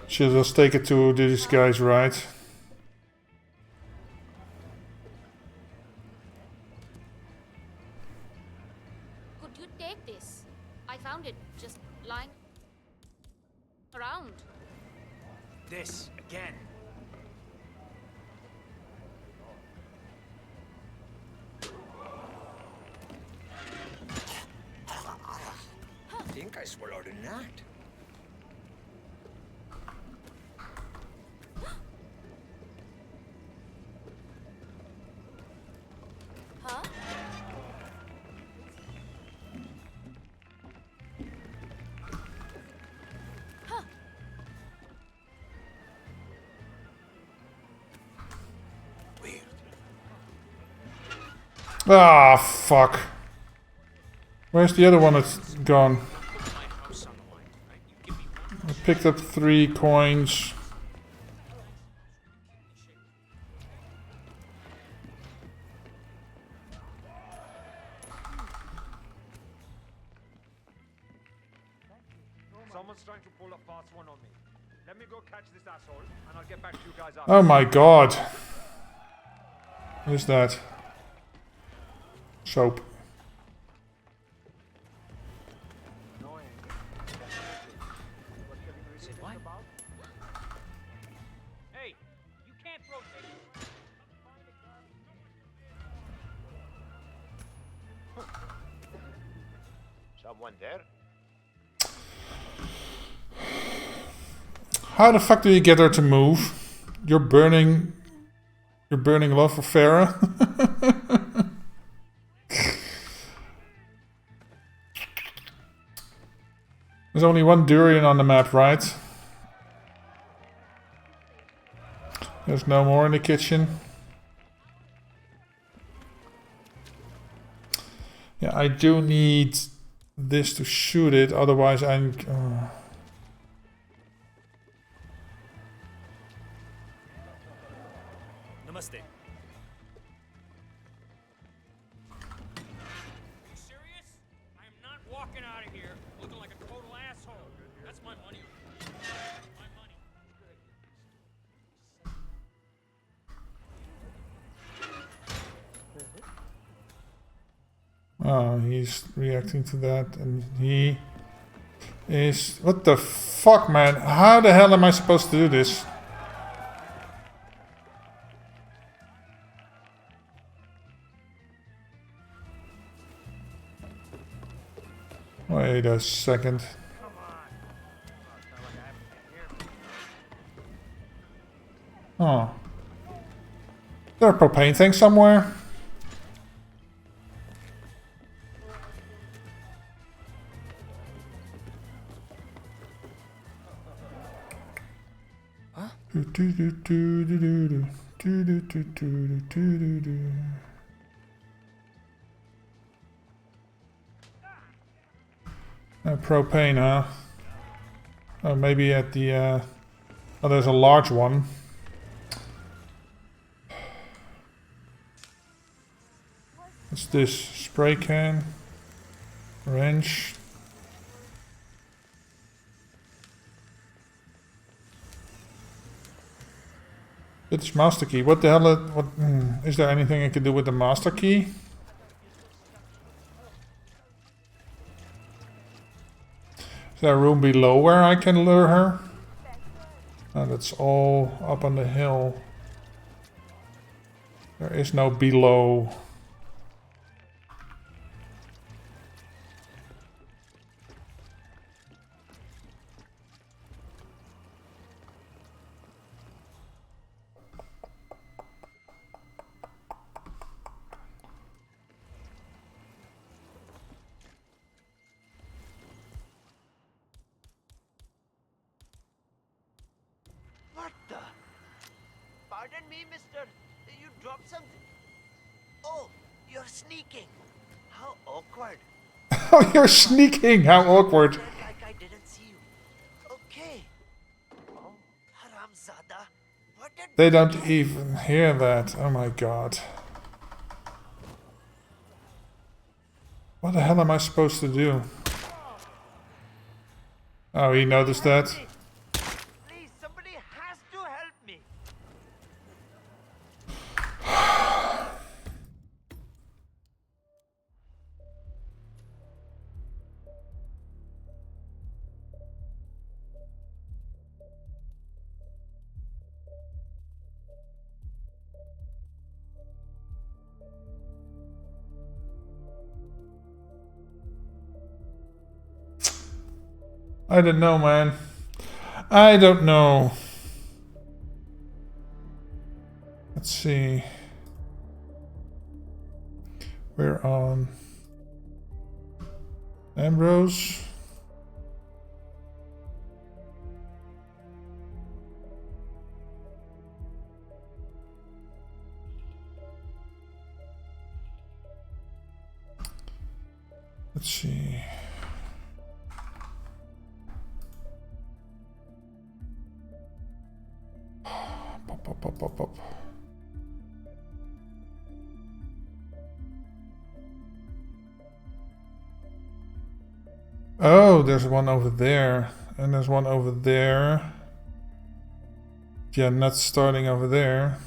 She'll just take it to these guys, right? Could you take this? I found it just lying around. This again. I think I swallowed a nut. Huh? Weird. Ah, fuck. Where's the other one that's gone? I picked up 3 coins. Someone's trying to pull a fast one on me. Let me go catch this asshole, and I'll get back to you guys after. Oh my god. What is that? Soap. Hey, you can't throw things. Someone there? How the fuck do you get her to move? You're burning love for Farah? There's only one durian on the map, right? There's no more in the kitchen. Yeah, I do need this to shoot it, otherwise I'm... Namaste. You serious? I am not walking out of here looking like a total asshole. That's my money. My money. Oh, he's reacting to that, and he is... What the fuck, man? How the hell am I supposed to do this? Wait a second. Oh. Is there a propane tank somewhere? Huh? Propane, huh? Oh, maybe at the... Oh, there's a large one. What's this? Spray can? Wrench? It's master key. What the hell? Is there anything I can do with the master key? Is there a room below where I can lure her? Oh, that's all up on the hill. There is no below. What the? Pardon me, mister. You dropped something. Oh, you're sneaking. How awkward. Oh, you're sneaking! How awkward. Like I didn't see you. Okay. Oh, Haramzada. What did... They don't even hear that. Oh my god. What the hell am I supposed to do? Oh, he noticed that. Please, I don't know, man. I don't know. Let's see. We're on Ambrose. Let's see. Pop. Oh, there's one over there. And there's one over there. Yeah, not starting over there.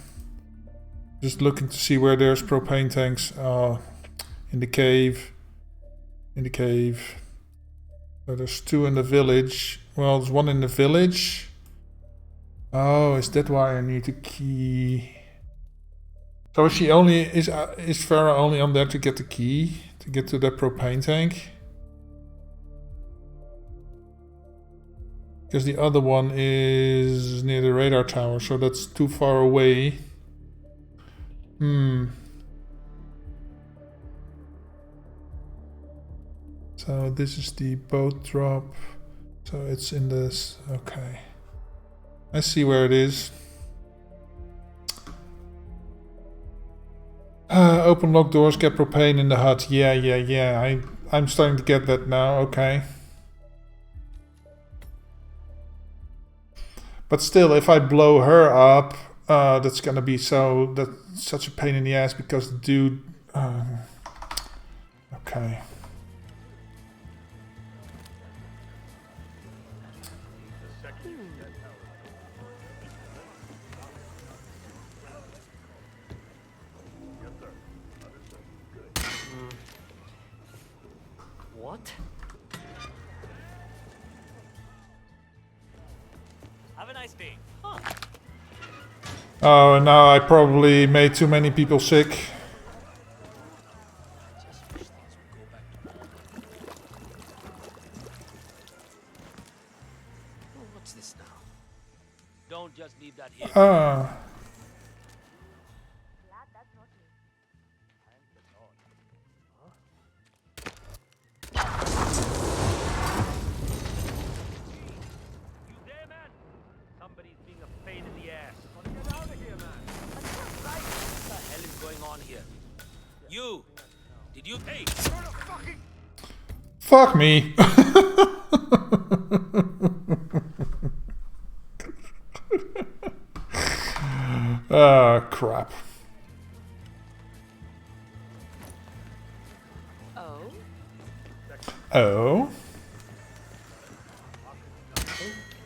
Just looking to see where there's propane tanks. In the cave. In the cave. So there's two in the village. Well, there's one in the village. Oh, is that why I need a key? So is she only is Farah only on there to get the key to get to that propane tank? Because the other one is near the radar tower, so that's too far away. So this is the boat drop. So it's in this. Okay. I see where it is. Open locked doors, get propane in the hut. Yeah. I'm starting to get that now. Okay. But still, if I blow her up, that's gonna be that's such a pain in the ass because the dude. Okay. What? Have a nice day. Huh. Oh, and now I probably made too many people sick. What's this now? Don't just leave that here. You! Did you pay? Fuck me! Crap. Oh?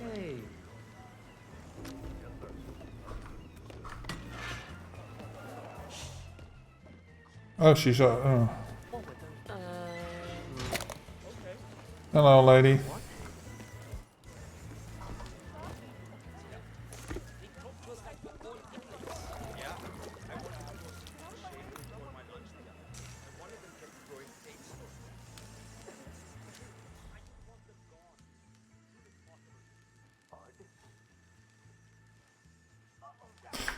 Okay. Oh, she's Hello, lady.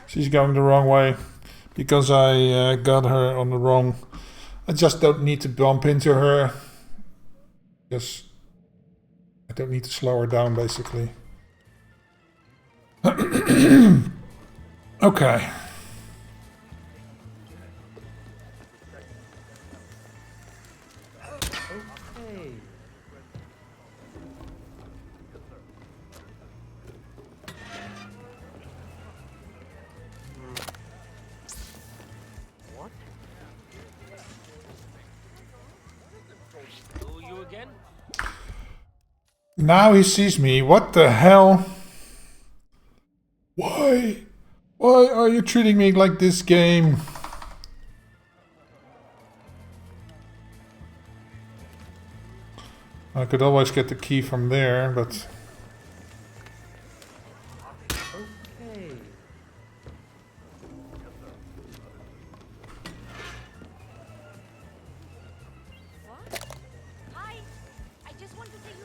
She's going the wrong way because I got her on the wrong. I just don't need to bump into her. Because I don't need to slow her down, basically. Okay. Okay. What? You again? Now he sees me. What the hell? Why? Why are you treating me like this game? I could always get the key from there, but... Okay. What? Hi. I just want to say you.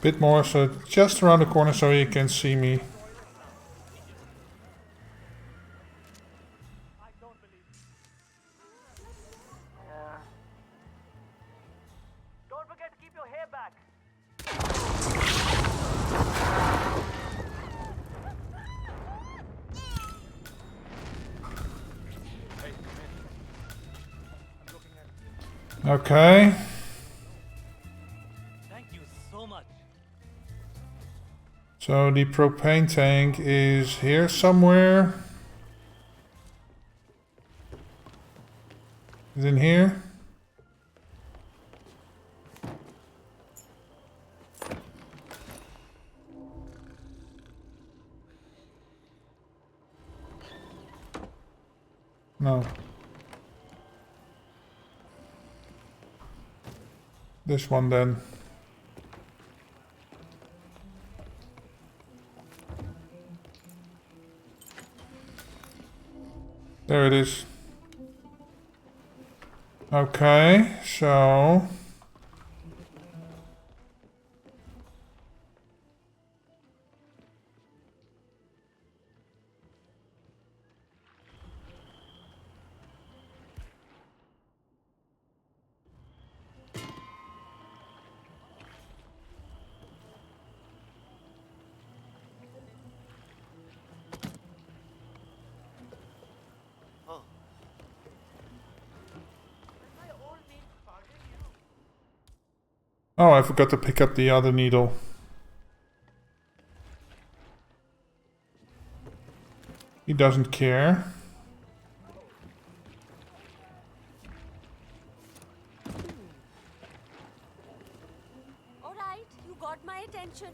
Bit more, so just around the corner so you can see me. Don't forget to keep your hair back. Okay. Thank you so much. So the propane tank is here somewhere. Is in here? No. This one then. There it is. Okay, so... Oh, I forgot to pick up the other needle. He doesn't care. Alright, you got my attention.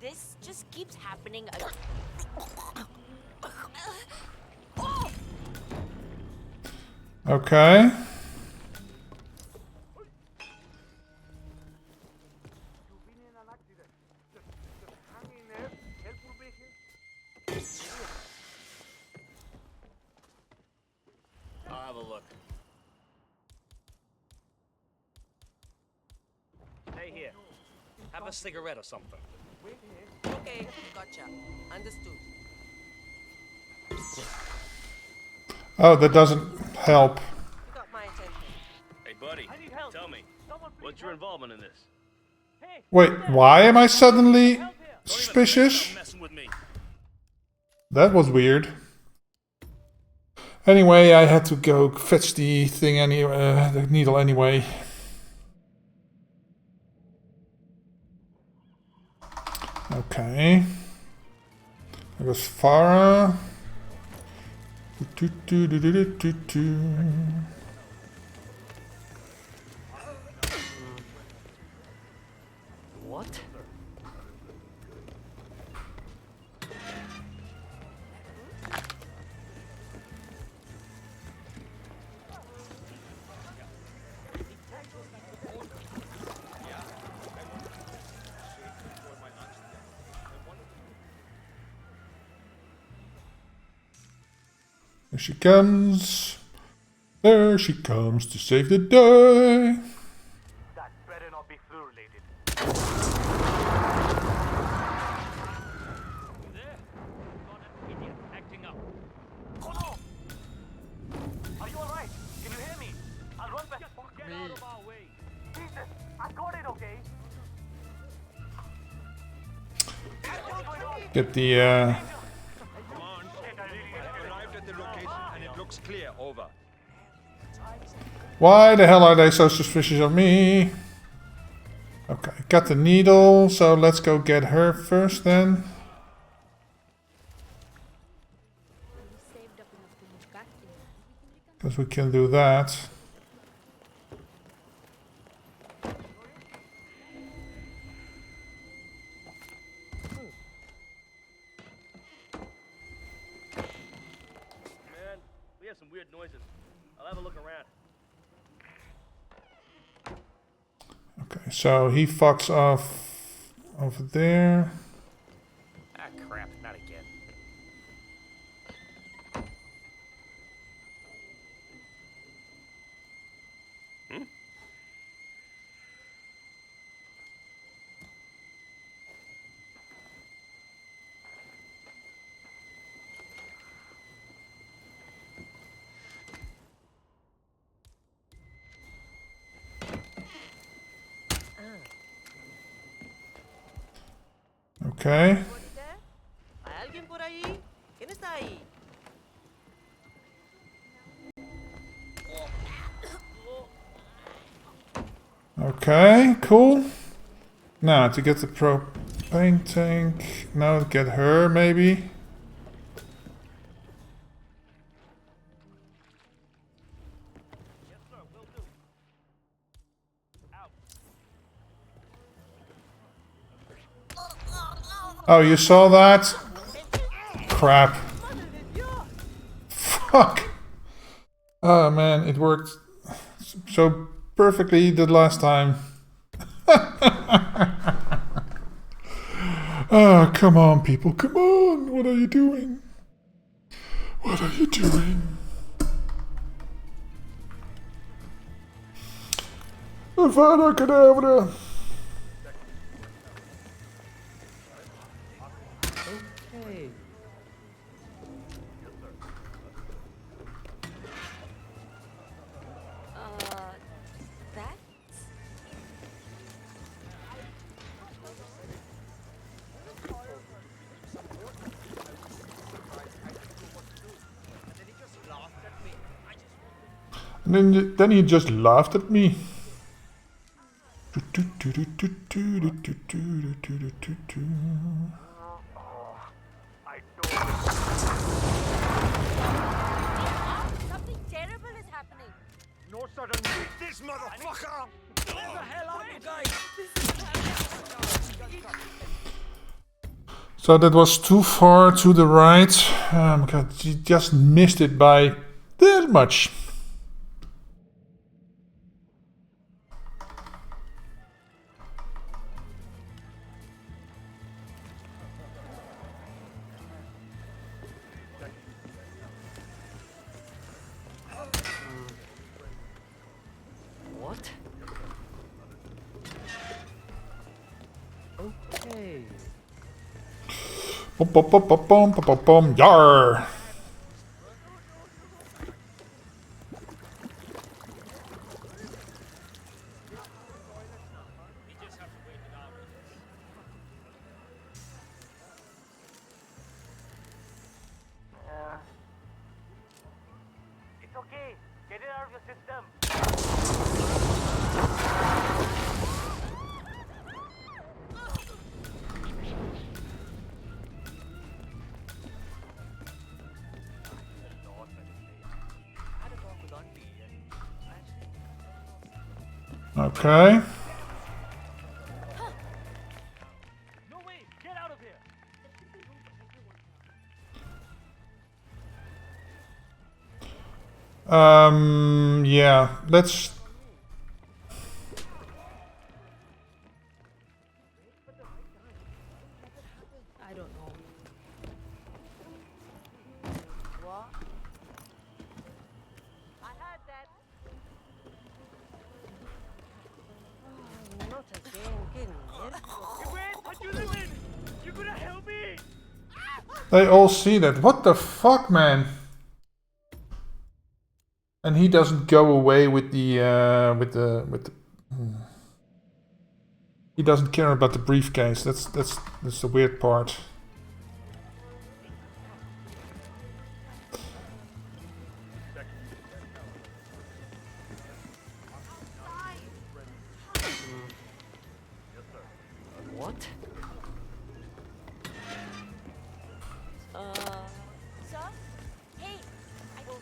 This just keeps happening. Okay. I'll have a look. Stay here. Have a cigarette or something. Okay, gotcha. Understood. Oh, that doesn't help. You got my attention. Hey, buddy, tell me, what's your involvement in this? Wait, why am I suddenly suspicious? Messing with me. That was weird. Anyway, I had to go fetch the thing anyway, the needle anyway. Okay. There goes Farah. What? There she comes. There she comes to save the day. That better not be flu-related. There? Got an idiot acting up. Oh no! Are you alright? Can you hear me? I'll run back. Get out of our way. Jesus, I got it, okay? Get the Arrived at the location and it looks clear. Over. Why the hell are they so suspicious of me? Okay, got the needle, so let's go get her first then. Because we can do that. Man, we have some weird noises. I'll have a look around. Okay, so he fucks off over there. Ah, crap, not again. Okay. ¿Hay alguien por ahí? ¿Quién está ahí? Okay, cool. Now to get the propane tank. Now to get her maybe. Oh, you saw that? Crap. Fuck. Oh man, it worked so perfectly the last time. Oh, come on, people. Come on. What are you doing? What are you doing? Avada Kedavra. Okay. That? And then he just laughed at me. Something terrible is happening. No sudden. This motherfucker! Where the hell are you guys? So that was too far to the right. God, he just missed it by that much. What? Okay. Bum, bum, bum, bum, bum, bum, bum, bum. Yar! It's okay. Get it out of your system. Okay. No way. Get out of here. Yeah, let's. I don't know. What? I heard that. Not again, getting nervous. Wait, what you doing? You gonna help me? They all see that. What the fuck, man? And he doesn't go away with the with the. He doesn't care about the briefcase. That's the weird part. What? Sir? Hey! I will.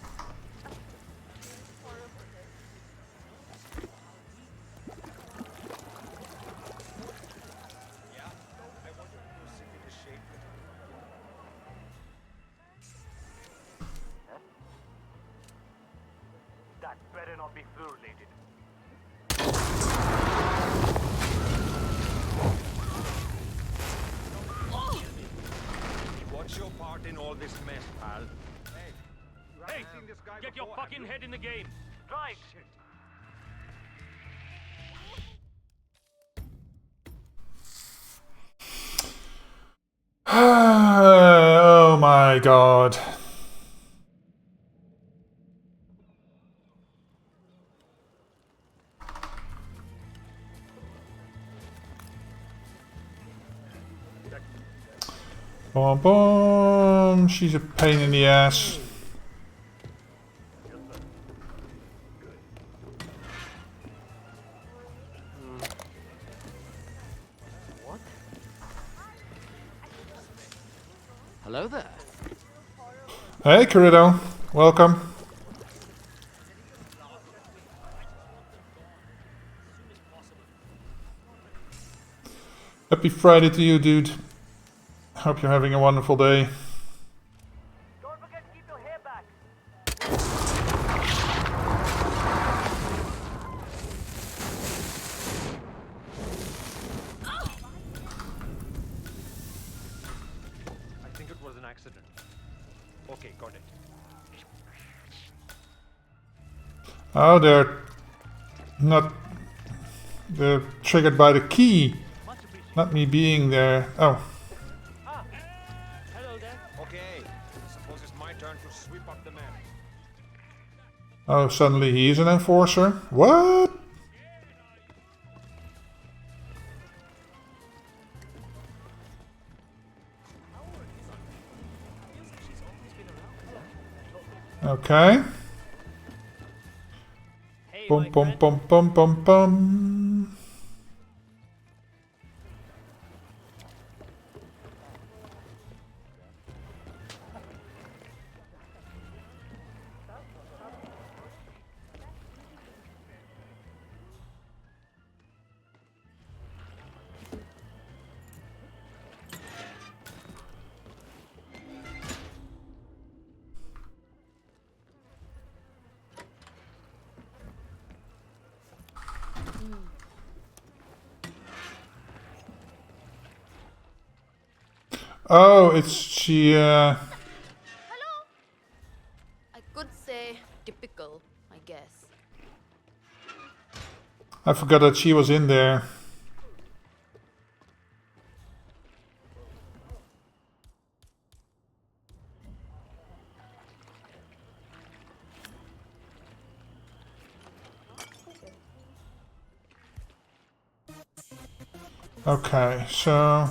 That better not be flu related. What's your part in all this mess, pal? Hey, get your fucking head in the game. Drive. Oh my god. Bum bum. She's a pain in the ass. What? Hello there. Hey, Corrido. Welcome. Happy Friday to you, dude. Hope you're having a wonderful day. Don't forget to keep your hair back. I think it was an accident. Okay, got it. Oh, they're triggered by the key, not me being there. Oh, Hello there. Okay, suppose it's my turn to sweep up the map. oh, suddenly he's an enforcer. What? Okay. Hey, Bum my bum friend. bum bum bum bum. Oh, it's she. Hello? I could say typical, I guess. I forgot that she was in there. Okay, so.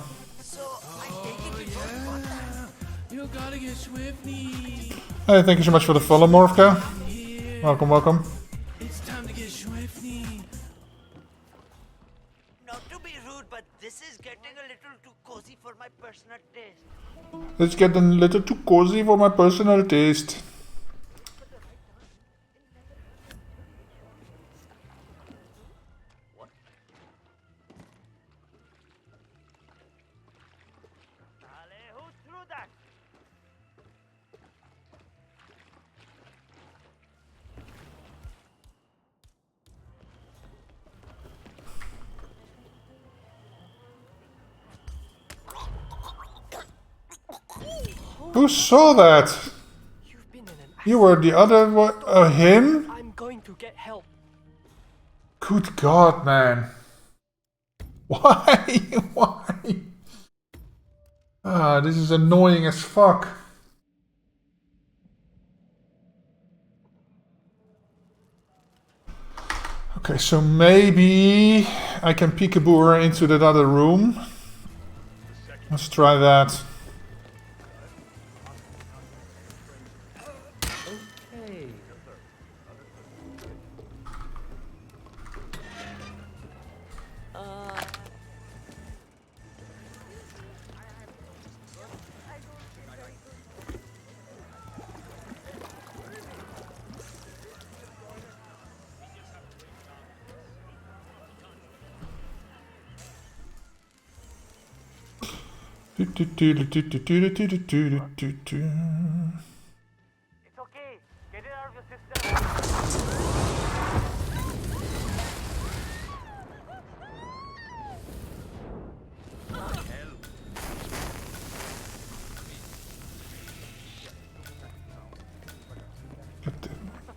You gotta get Swifty. Hey, thank you so much for the follow, Morphka. Welcome, welcome. It's time to get Swifty. Not to be rude, but this is getting a little too cozy for my personal taste. Let's get a little too cozy for my personal taste. Who threw that? Who saw that? You've been in an You were the other one. Him? I'm going to get help. Good God, man. Why? Why? Ah, this is annoying as fuck. Okay, so maybe I can peekaboo her into that other room. Let's try that. Okay. It's okay. Get it out of your system.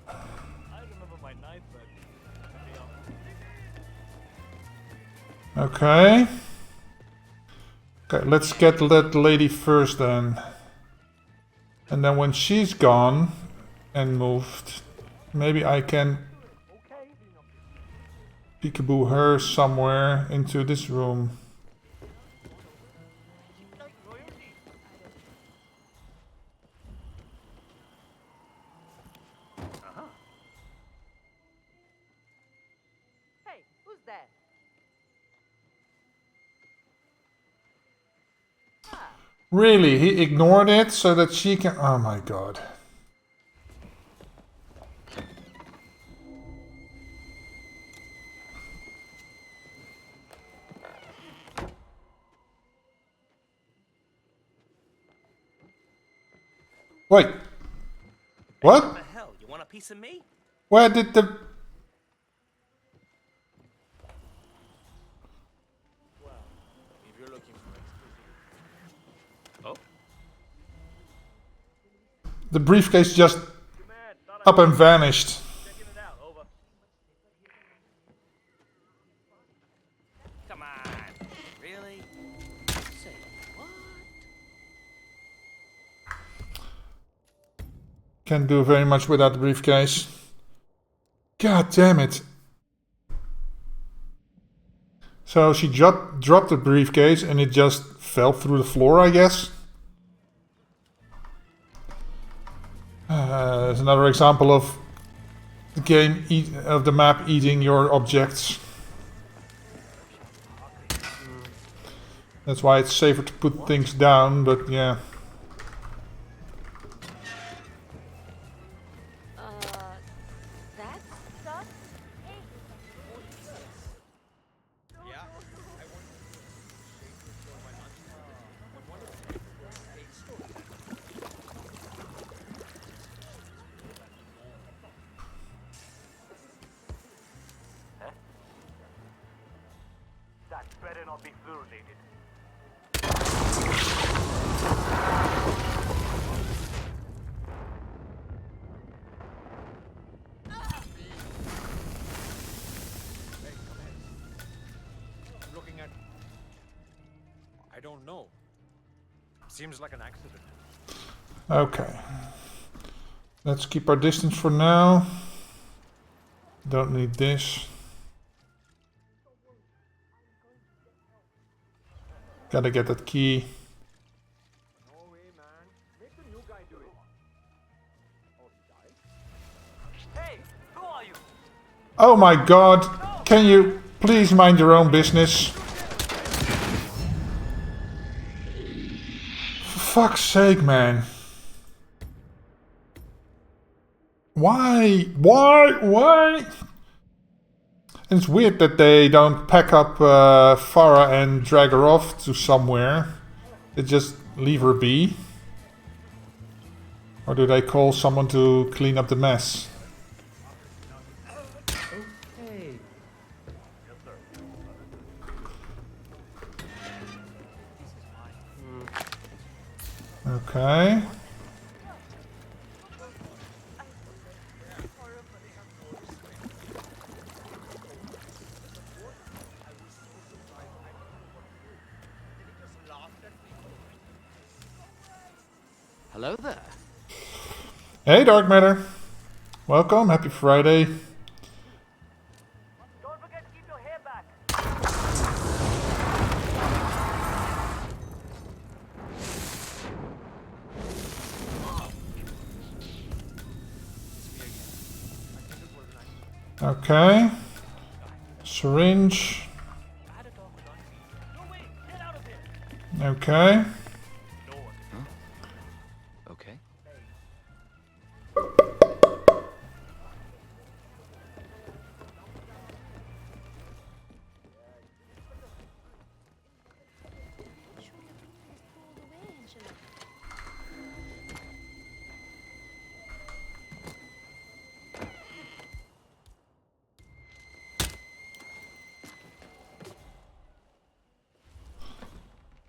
I remember my ninth birthday. Okay. Okay, let's get that lady first then. And then when she's gone and moved, maybe I can peekaboo her somewhere into this room. Really, he ignored it so that she can... Oh my god. Wait. What? What the hell? You want a piece of me? Where did the... Well, if you're looking for exclusive. Oh? The briefcase just up and vanished. Checking it out. Over. Come on. Really? Say what? Can't do very much without the briefcase. God damn it. So she dropped the briefcase and it just fell through the floor, I guess. There's another example of the game of the map eating your objects. That's why it's safer to put things down, but yeah. That stuff? Hey. Yeah. I want to for my lunch. But one of them takes That better not be fluoridated. Looking at... I don't know. Seems like an accident. Okay. Let's keep our distance for now. Don't need this. Gotta get that key. No way, man. Make the new guy do it. Oh, he died? Hey, who are you? Oh my god! Can you please mind your own business? For fuck's sake, man. Why? Why? And it's weird that they don't pack up Farah and drag her off to somewhere. They just leave her be. Or do they call someone to clean up the mess? Okay. Okay. Hello there. Hey, Dark Matter. Welcome. Happy Friday. Don't forget to keep your hair back. Okay. Syringe. No, wait, get out of here. Okay. Okay.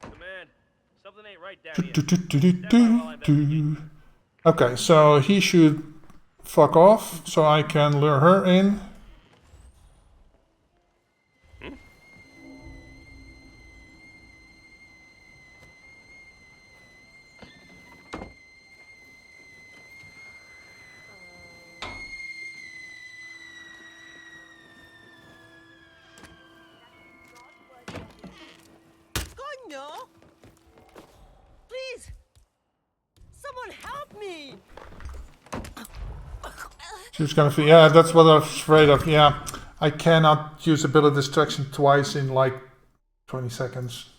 Command, something ain't right down here. Okay, so he should fuck off so I can lure her in. Coño! Please! Someone help me! She was gonna yeah, that's what I was afraid of. Yeah, I cannot use ability distraction twice in like 20 seconds.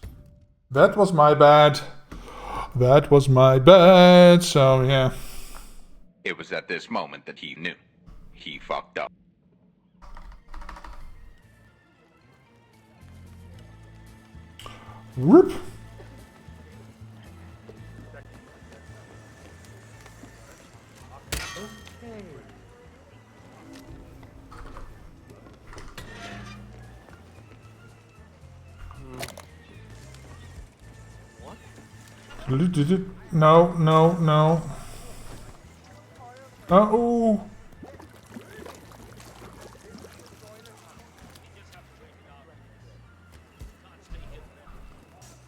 That was my bad. That was my bad, so yeah. It was at this moment that he knew. He fucked up. Whoop. No, no, no. Oh.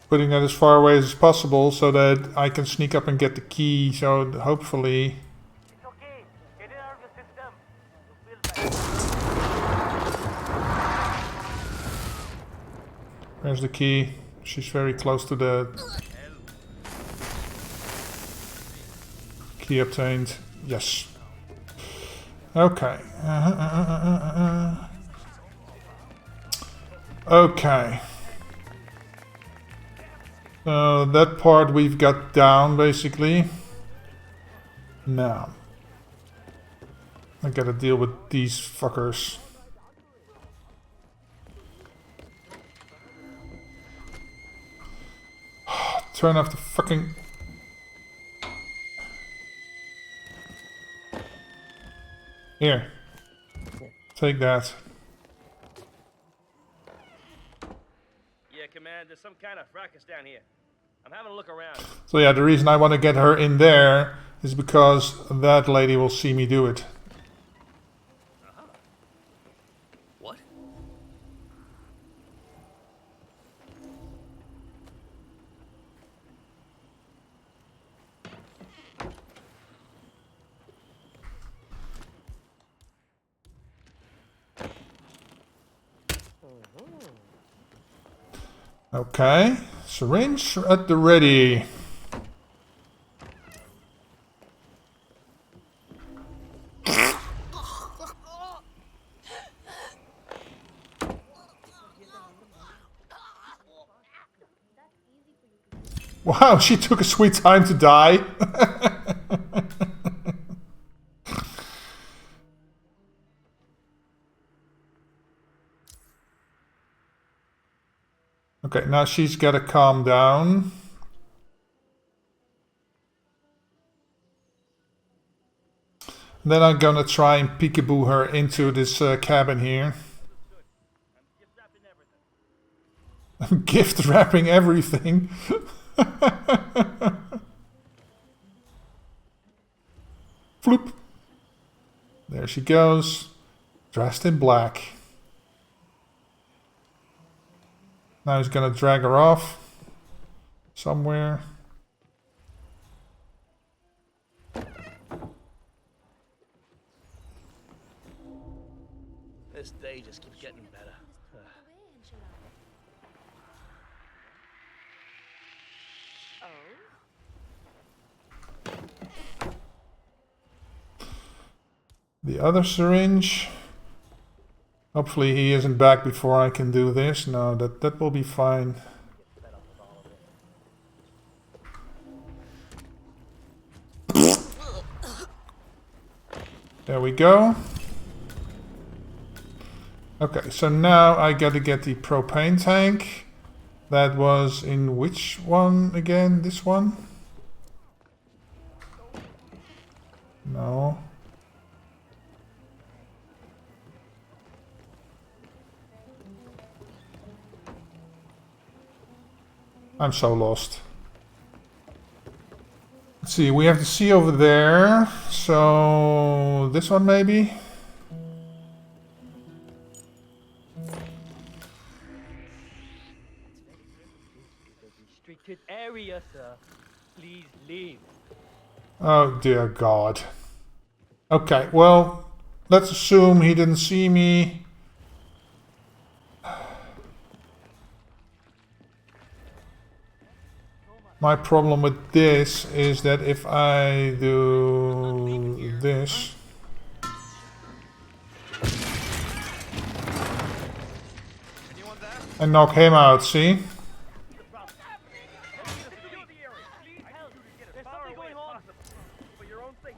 Putting that as far away as possible so that I can sneak up and get the key, so hopefully... It's okay. Get it out of your system. There's the key. She's very close to the... Key obtained. Yes. Okay. Okay. That part we've got down, basically. Now. I gotta deal with these fuckers. Turn off the fucking... Here. Take that. Yeah, Command, there's some kind of fracas down here. I'm having a look around. So yeah, the reason I want to get her in there is because that lady will see me do it. What? Okay, syringe at the ready. Wow, she took a sweet time to die. Okay, now she's got to calm down. Then I'm gonna try and peekaboo her into this cabin here. I'm gift wrapping everything. Floop. There she goes, dressed in black. Now he's gonna drag her off somewhere. This day just keeps getting better. The other syringe. Hopefully he isn't back before I can do this. No, that will be fine. There we go. Okay, so now I gotta get the propane tank. That was in which one again? This one? No. I'm so lost. Let's see, we have the sea over there. So this one maybe? Restricted area, sir. Please leave. Oh dear God. Okay, well, let's assume he didn't see me. My problem with this is that if I do this... I knock him out, see?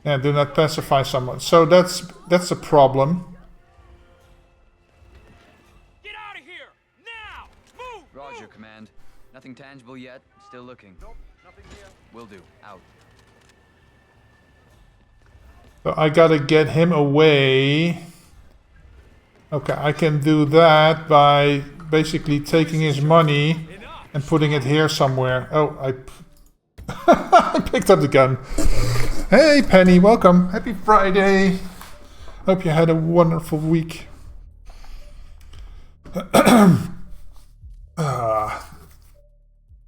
Yeah, do not pacify someone. So that's a problem. Get out of here! Now! Move! Roger, Command. Nothing tangible yet. Still looking. Nope, nothing here. Will do. Out. So I gotta get him away. Okay, I can do that by basically taking his money and putting it here somewhere. Oh, I picked up the gun. Hey Penny, welcome. Happy Friday. Hope you had a wonderful week.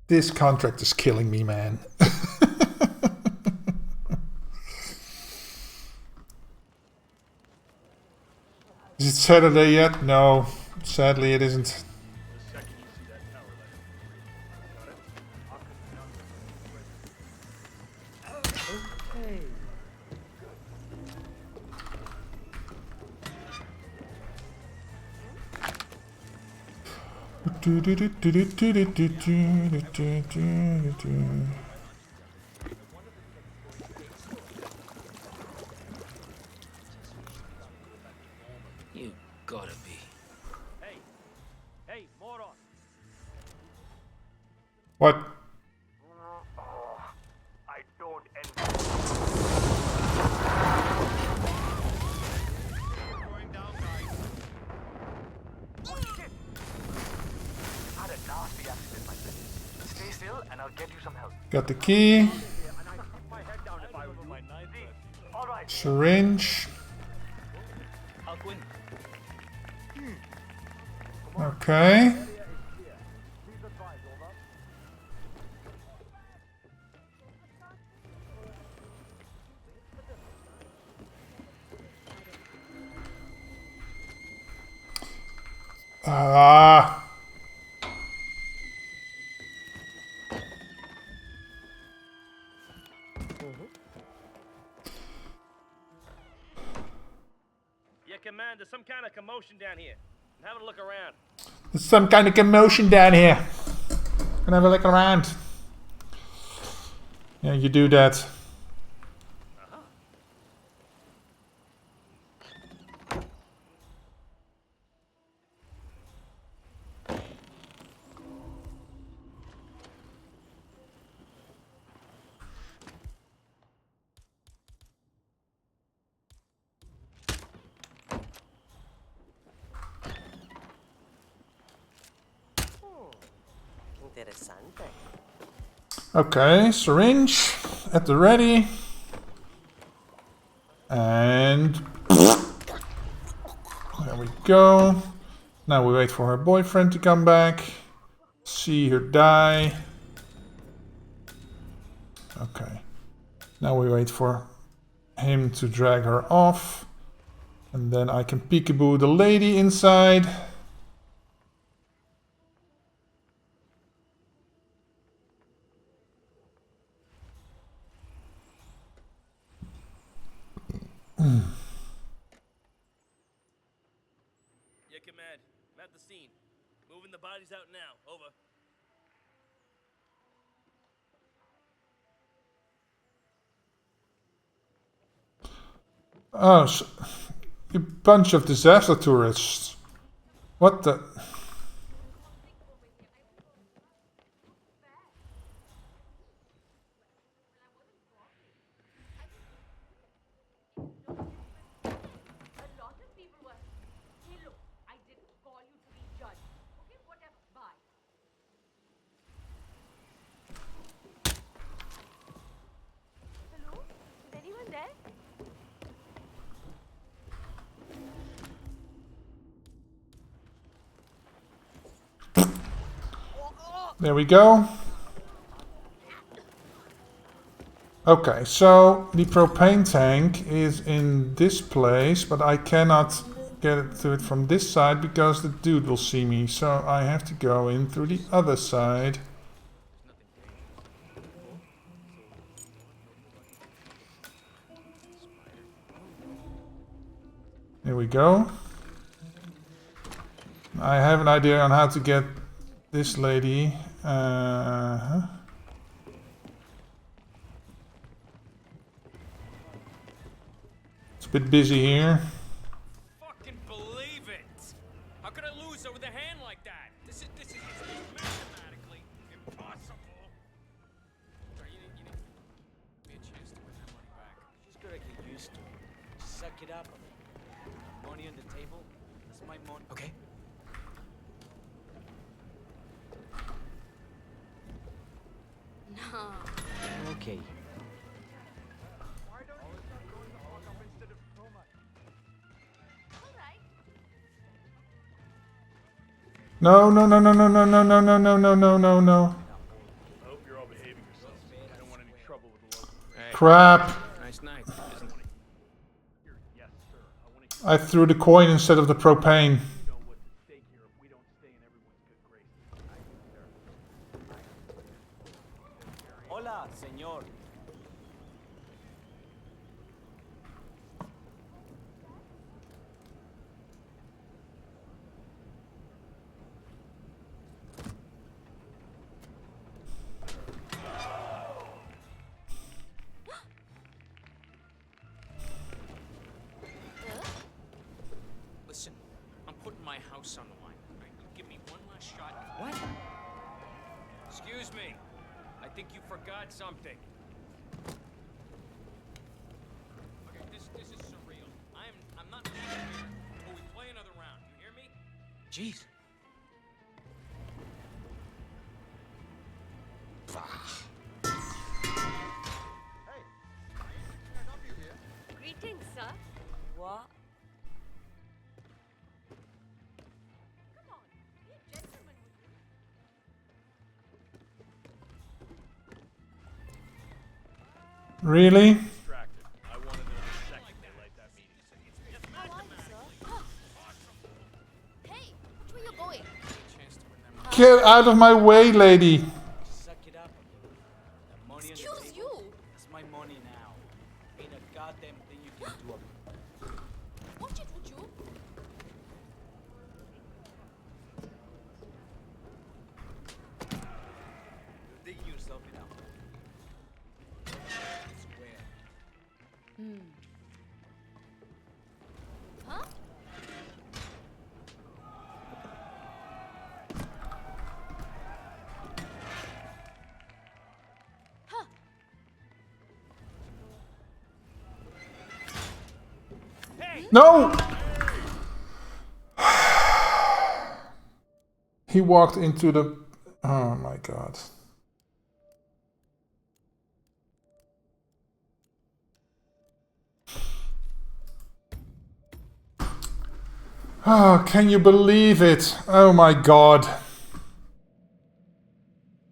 This contract is killing me, man. Is it Saturday yet? No, sadly it isn't. You gotta be. Hey, moron. What? I don't envy. Going down, guys. Shit! Had a nasty accident, my friend. Stay still, and I'll get you some help. Got the key. And I'd keep my head down if I were you. All right. Syringe. I'll go in. Okay. Please advise, over. Ah. Yeah, Command, there's some kind of commotion down here. I'm having a look around. There's some kind of commotion down here. Can I have a look around? Yeah, you do that. Interessante. Okay, syringe at the ready. And there we go. Now we wait for her boyfriend to come back. See her die. Okay. Now we wait for him to drag her off. And then I can peekaboo the lady inside. Yeah, Command. I'm at the scene. Moving the bodies out now. Over. Oh, so, a bunch of disaster tourists. What the? A lot of people were. Hey, look, I didn't call you to be judged. Okay, whatever. Bye. Hello? Is anyone there? There we go. Okay, so the propane tank is in this place, but I cannot get to it from this side because the dude will see me. So I have to go in through the other side. Here we go. I have an idea on how to get this lady. a bit busy here. Fucking believe it! How could I lose over the hand like that? This is it's mathematically impossible. Sorry, you didn't give me a chance to win that money back. Just gotta get used to it. Suck it up. Money on the table. That's my money. Okay. No. Okay. Why don't you start going to fuck up instead of so much? Alright. No, no, no, no, no, no, no, no, no, no, no, no, no, no. I hope you're all behaving yourselves. I don't want any trouble with the local. Hey, Crap. nice night, isn't it? Yes, sir. I want to I threw the coin instead of the propane. know what's at stake here if we don't stay in everyone's good graces. Hola, señor. Listen, I'm putting my house on the line. All right, you give me one last shot. What? Excuse me. I think you forgot something. Okay, this is surreal. I'm not leaving here until we play another round. You hear me? Jeez. Greetings, sir. What? Come on, be a gentleman with you. Really? Distracted. I wanted to know the second they light that meeting. How are you, sir? Hey, which way you going? Chance to win that money. Get out of my way, lady. Suck it up. The money on the Excuse table. you. That's my money now. Ain't a goddamn thing you can do about it. Watch it, would you? You're digging yourself enough. Square. Huh? Huh. No! He walked into the... Oh my god. Oh, can you believe it? Oh my god.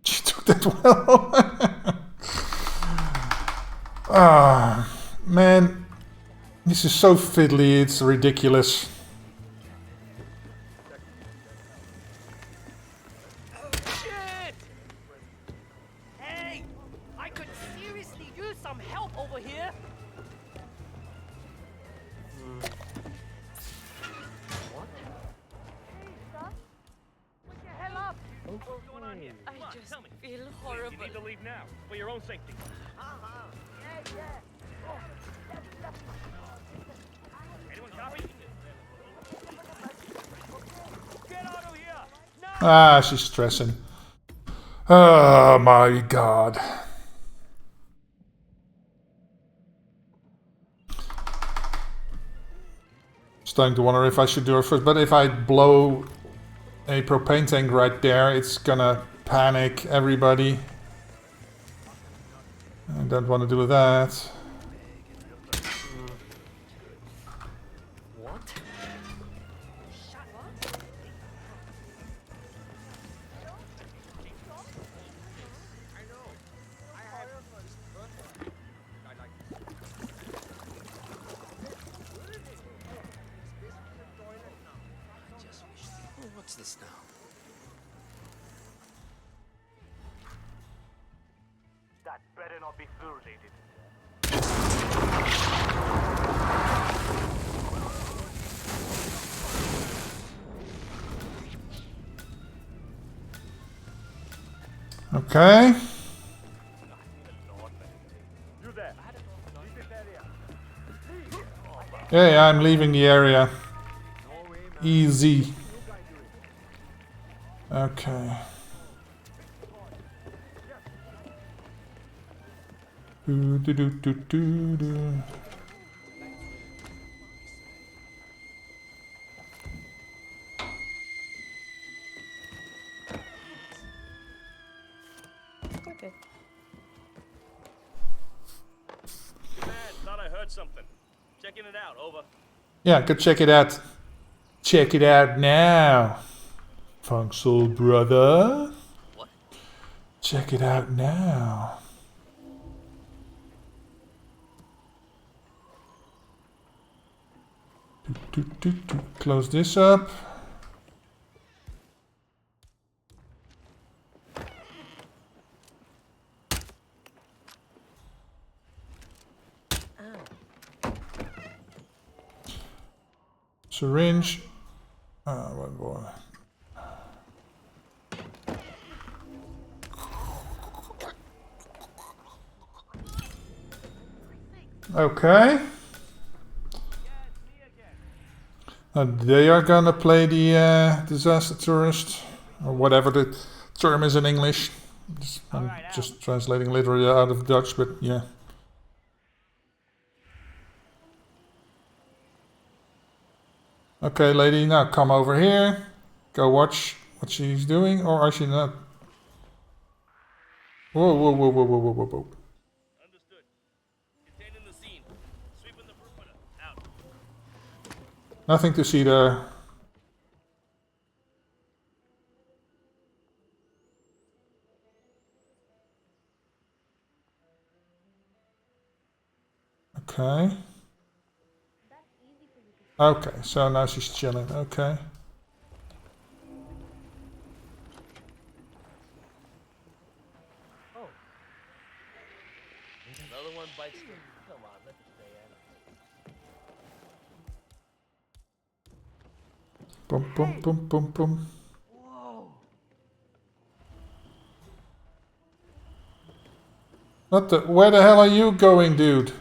She took that well. Ah, man. This is so fiddly, it's ridiculous. Shit! Hey! I could seriously use some help over here! What? Hey, sir! Wake your hell up! What's going on here? I Come on, just tell me. feel Please, horrible. you need to leave now, for your own safety. Yeah. Oh, anyone copy? Get out of here! No! Ah, she's stressing. Oh my god. Starting to wonder if I should do it first, but if I blow a propane tank right there, it's gonna panic everybody. I don't want to do that. What? Oh, what's this now? That better not be fluoridated. Okay. You there. Keep it area. Please. Yeah, I'm leaving the area. Easy. Okay. Do, do, do, do, do, do. Okay. Man, thought I heard something. Checking it out, over. Yeah, go check it out. Check it out now. Funk Soul Brother. What? Check it out now. Close this up. Syringe. One more. Okay. They are gonna play the disaster tourist, or whatever the term is in English. I'm just translating literally out of Dutch, but yeah. Okay, lady, now come over here. Go watch what she's doing, or is she not? Whoa, whoa, whoa, whoa, whoa, whoa, whoa, whoa. Understood. Containing the scene. Sweeping the perimeter. Out. Nothing to see there. Okay. Okay, so now she's chilling. Okay. Oh. Another one bites me. Come on, let the stay at it. Boom, boom, boom, boom, boom. Whoa. What the? Where the hell are you going, dude?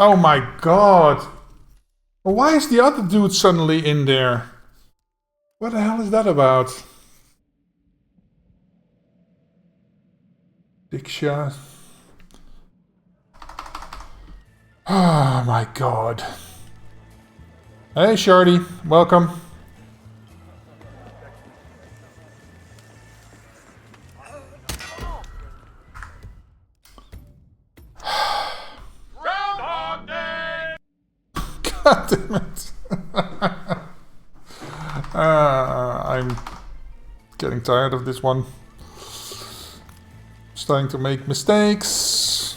Oh my god! Why is the other dude suddenly in there? What the hell is that about? Big shot. Oh my god. Hey Shardy, welcome. God damn it. I'm getting tired of this one. Starting to make mistakes.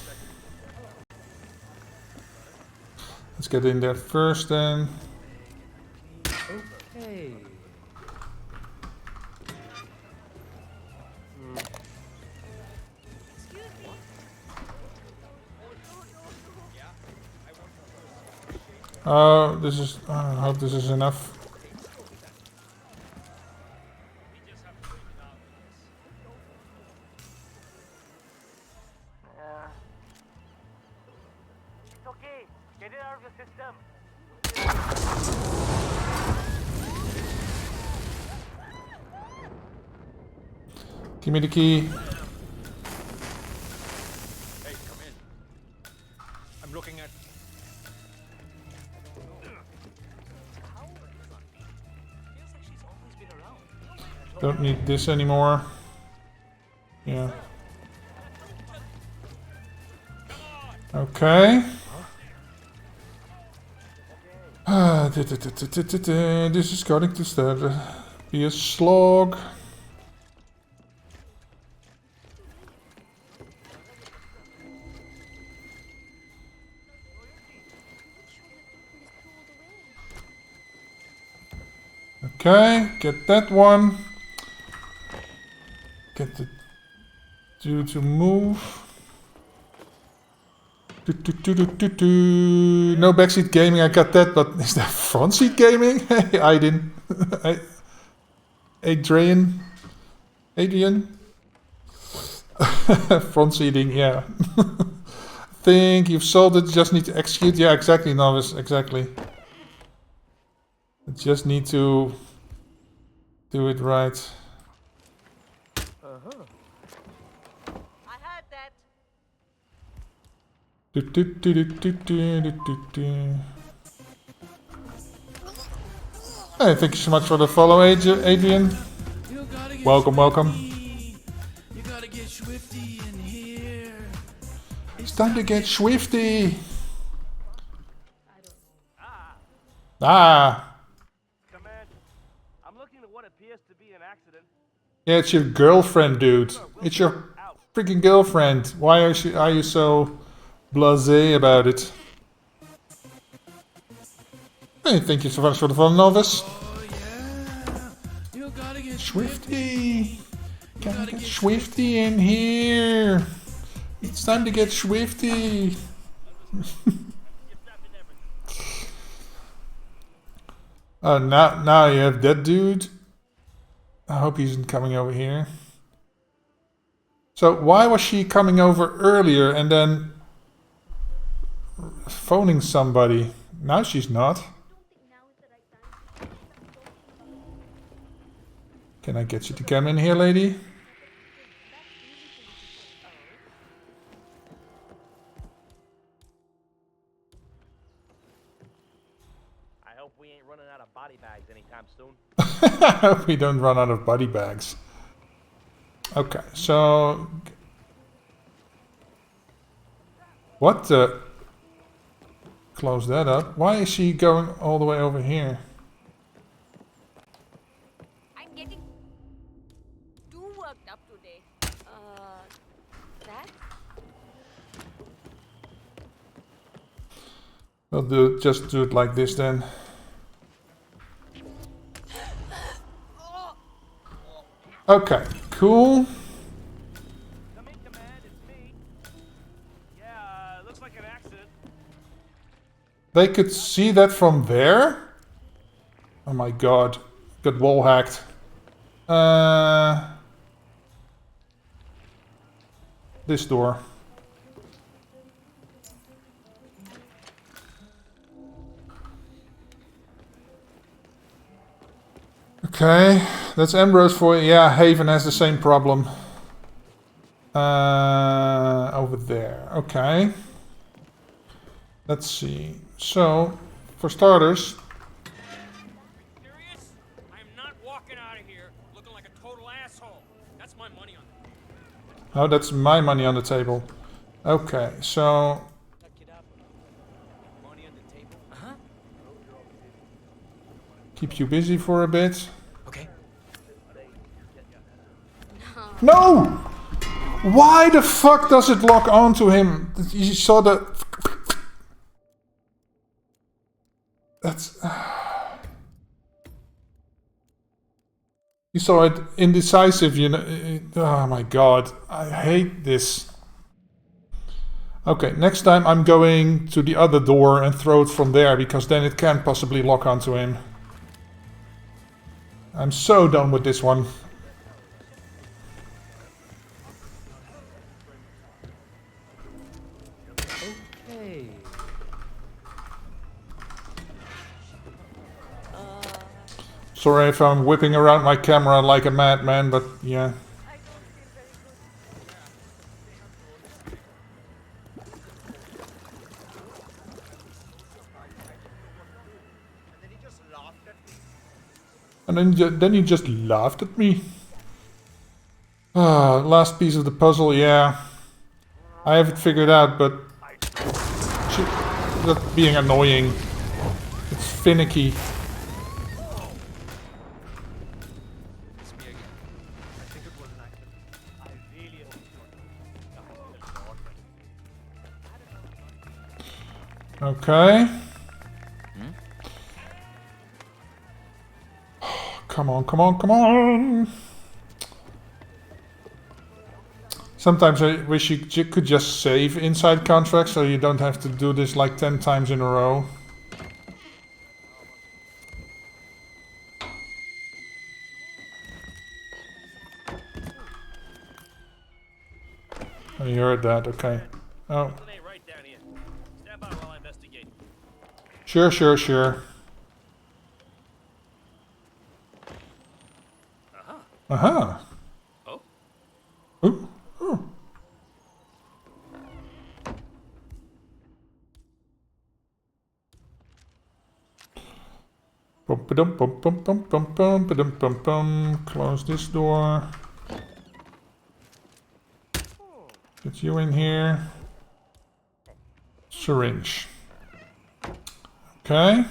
Let's get in there first then. Okay. This is. I hope this is enough. It's okay. Get it out of your system. Give me the key. Hey, come in. I'm looking at... Don't need this anymore. Yeah. Okay. This is going to start be a slog. Okay, get that one. Get the dude to move. No backseat gaming, I got that, but is that front seat gaming? Hey, I didn't. Adrian? Front seating, yeah. Think you've solved it, just need to execute. Yeah, exactly, Novice, exactly. Just need to do it right. I heard that. Hey, thank you so much for the follow, Adrian. Welcome, welcome. You gotta get swifty in here. It's time to get swifty. Ah. Command, I'm looking at what appears to be an accident. Yeah, it's your girlfriend, dude. It's your freaking girlfriend. Why are you so blasé about it? Hey, thank you so much for the follow, Novice. Swifty. Gotta get Swifty in here. It's time to get Swifty. Now you have that dude. I hope he isn't coming over here. So why was she coming over earlier and then phoning somebody? Now she's not. Can I get you to come in here, lady? I hope we ain't running out of body bags anytime soon. I hope we don't run out of body bags. Okay, so... What the... Close that up. Why is she going all the way over here? I'm getting too worked up today. That? We'll just do it like this then. Okay, cool. Come in, Command, it's me. Yeah, looks like an accident. They could see that from there? Oh my god. Got wall hacked. This door. Okay, that's Ambrose for you. Yeah, Haven has the same problem. Over there. Okay. Let's see. So, for starters... Serious? I am not walking out of here looking like a total asshole. That's my money on it. Oh, that's my money on the table. Okay, so... Keep you busy for a bit. Okay. No! Why the fuck does it lock onto him? You saw the... That's... You saw it indecisive, you know. Oh my god. I hate this. Okay, next time I'm going to the other door and throw it from there, because then it can't possibly lock onto him. I'm so done with this one. Okay. Sorry if I'm whipping around my camera like a madman, but yeah. And then you just laughed at me. Ah, last piece of the puzzle, yeah. I have it figured out, but... That's being annoying. It's finicky. Okay. Come on, come on, come on! Sometimes I wish you could just save inside contracts so you don't have to do this like 10 times in a row. heard that. Okay. Oh. Something ain't right down here. Step out while I investigate. Sure, sure, sure. Uh-huh. Oh. Ooh. Ooh. Bum ba-dum bum bum bum bum bum ba-dum bum bum. Close this door. Get you in here. Syringe. Okay.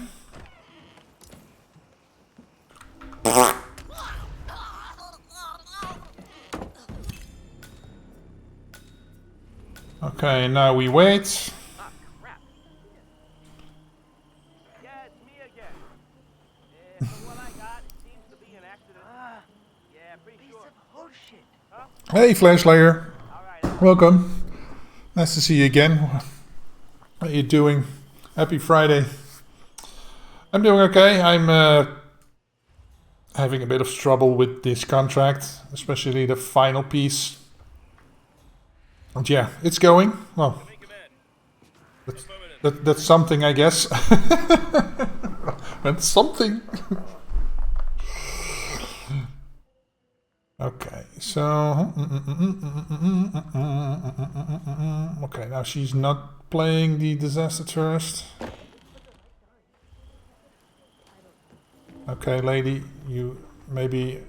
Okay, now we wait. Ah, crap. Yeah, it's me again. Yeah, from what I got, it seems to be an accident. Yeah, pretty sure. Piece of horseshit. Huh? Hey, Flash Slayer. Welcome. Nice to see you again. How are you doing? Happy Friday. I'm doing okay. I'm having a bit of trouble with this contract, especially the final piece. And yeah, it's going. Well, that's something, I guess. That's something. Okay, so... Okay, now she's not playing the disaster tourist. Okay, lady, you maybe...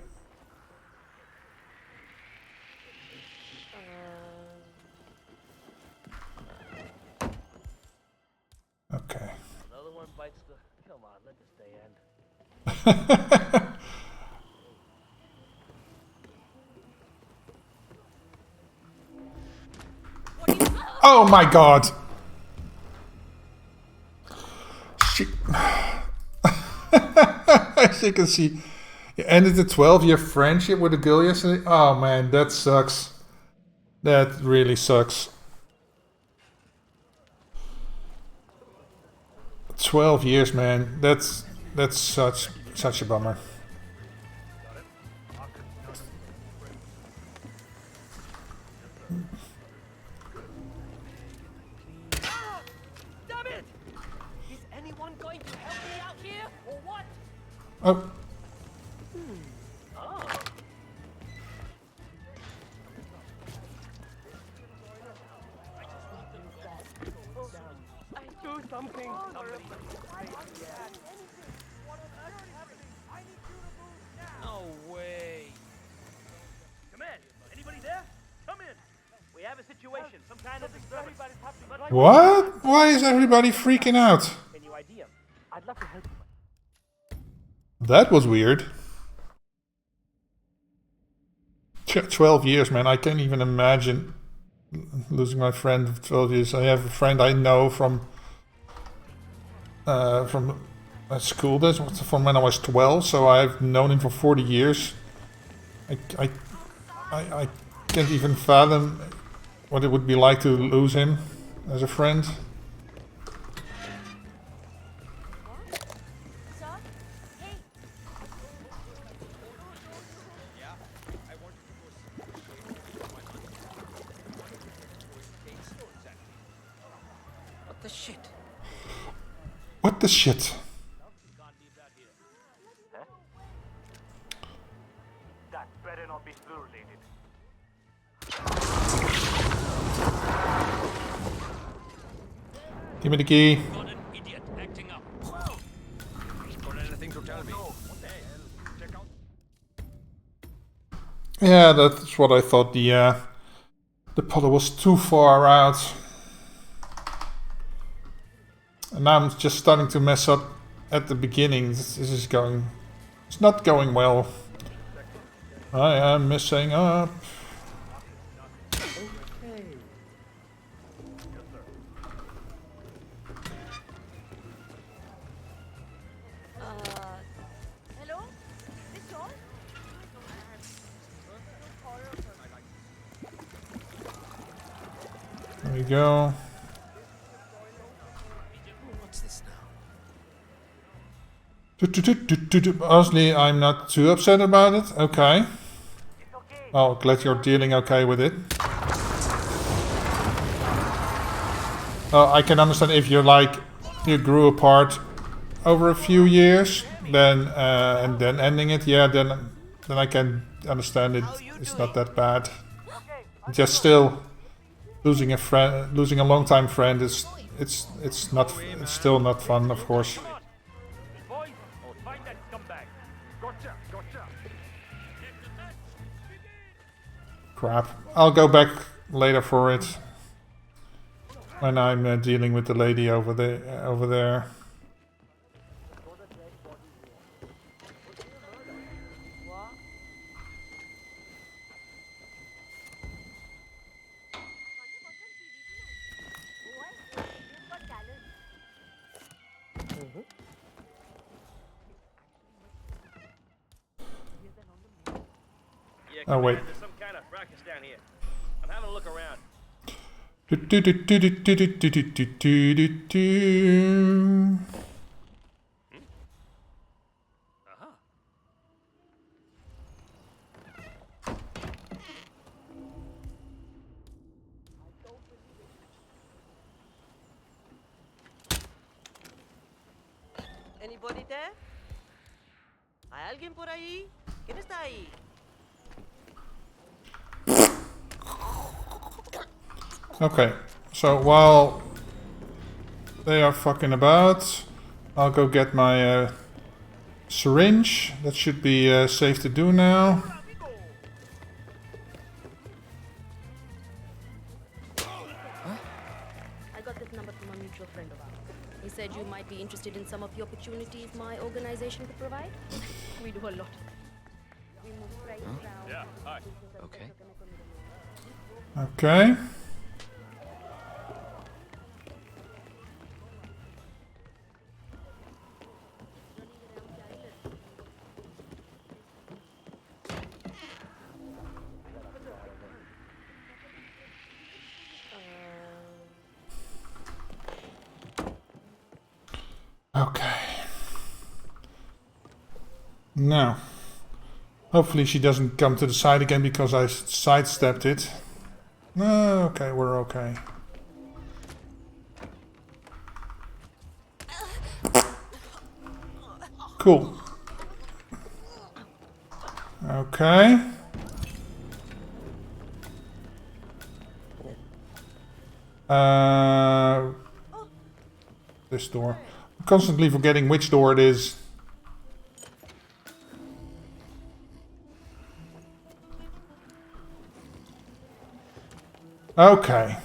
Okay. Another one bites the... Come on, let this day end. Oh my god! She... As you can see, you ended a 12-year friendship with a girl yesterday. Oh man, that sucks. That really sucks. 12 years, man. That's such a bummer. Damn it! Is anyone going to help me out here, or what? Oh. Do something. No way. Come in. Anybody there? Come in. We have a situation. Some kind of disturbance. What? Why is everybody freaking out? Can you ID him? I'd love to help you. That was weird. 12 years, man. I can't even imagine losing my friend of 12 years. I have a friend I know from school. That's from when I was 12, so I've known him for 40 years. I can't even fathom what it would be like to lose him as a friend. What the shit? What the shit? That better not be flu-related. Give me the key. Got an idiot acting up. Got anything to tell me? What the hell? Check out. Yeah, that's what I thought. The puddle was too far out. And now I'm just starting to mess up at the beginning. This is going... It's not going well. I am messing up. Hello? Is this all? There we go. What's this now? Honestly, I'm not too upset about it. Okay. Well, glad you're dealing okay with it. I can understand if you're like, you grew apart over a few years, then and then ending it, yeah, then I can understand it. It's not that bad. Just still losing a friend, losing a long-time friend is it's still not fun, of course. Boys, I'll find that scumbag. Gotcha, gotcha. Crap. I'll go back later for it when I'm dealing with the lady over there. Oh wait. There's some kind of ruckus down here. I'm having a look around. Anybody there? ¿Hay alguien por ahí? ¿Quién está ahí? Okay, so while they are fucking about, I'll go get my syringe. That should be safe to do now. I got this number from a mutual friend of ours. He said you might be interested in some of the opportunities my organization could provide. We do a lot. We move freight around. Yeah, hi. Okay. Okay. Okay. Now, hopefully she doesn't come to the side again because I sidestepped it. No, okay, we're okay. Cool. Okay. This door. I'm constantly forgetting which door it is. Okay.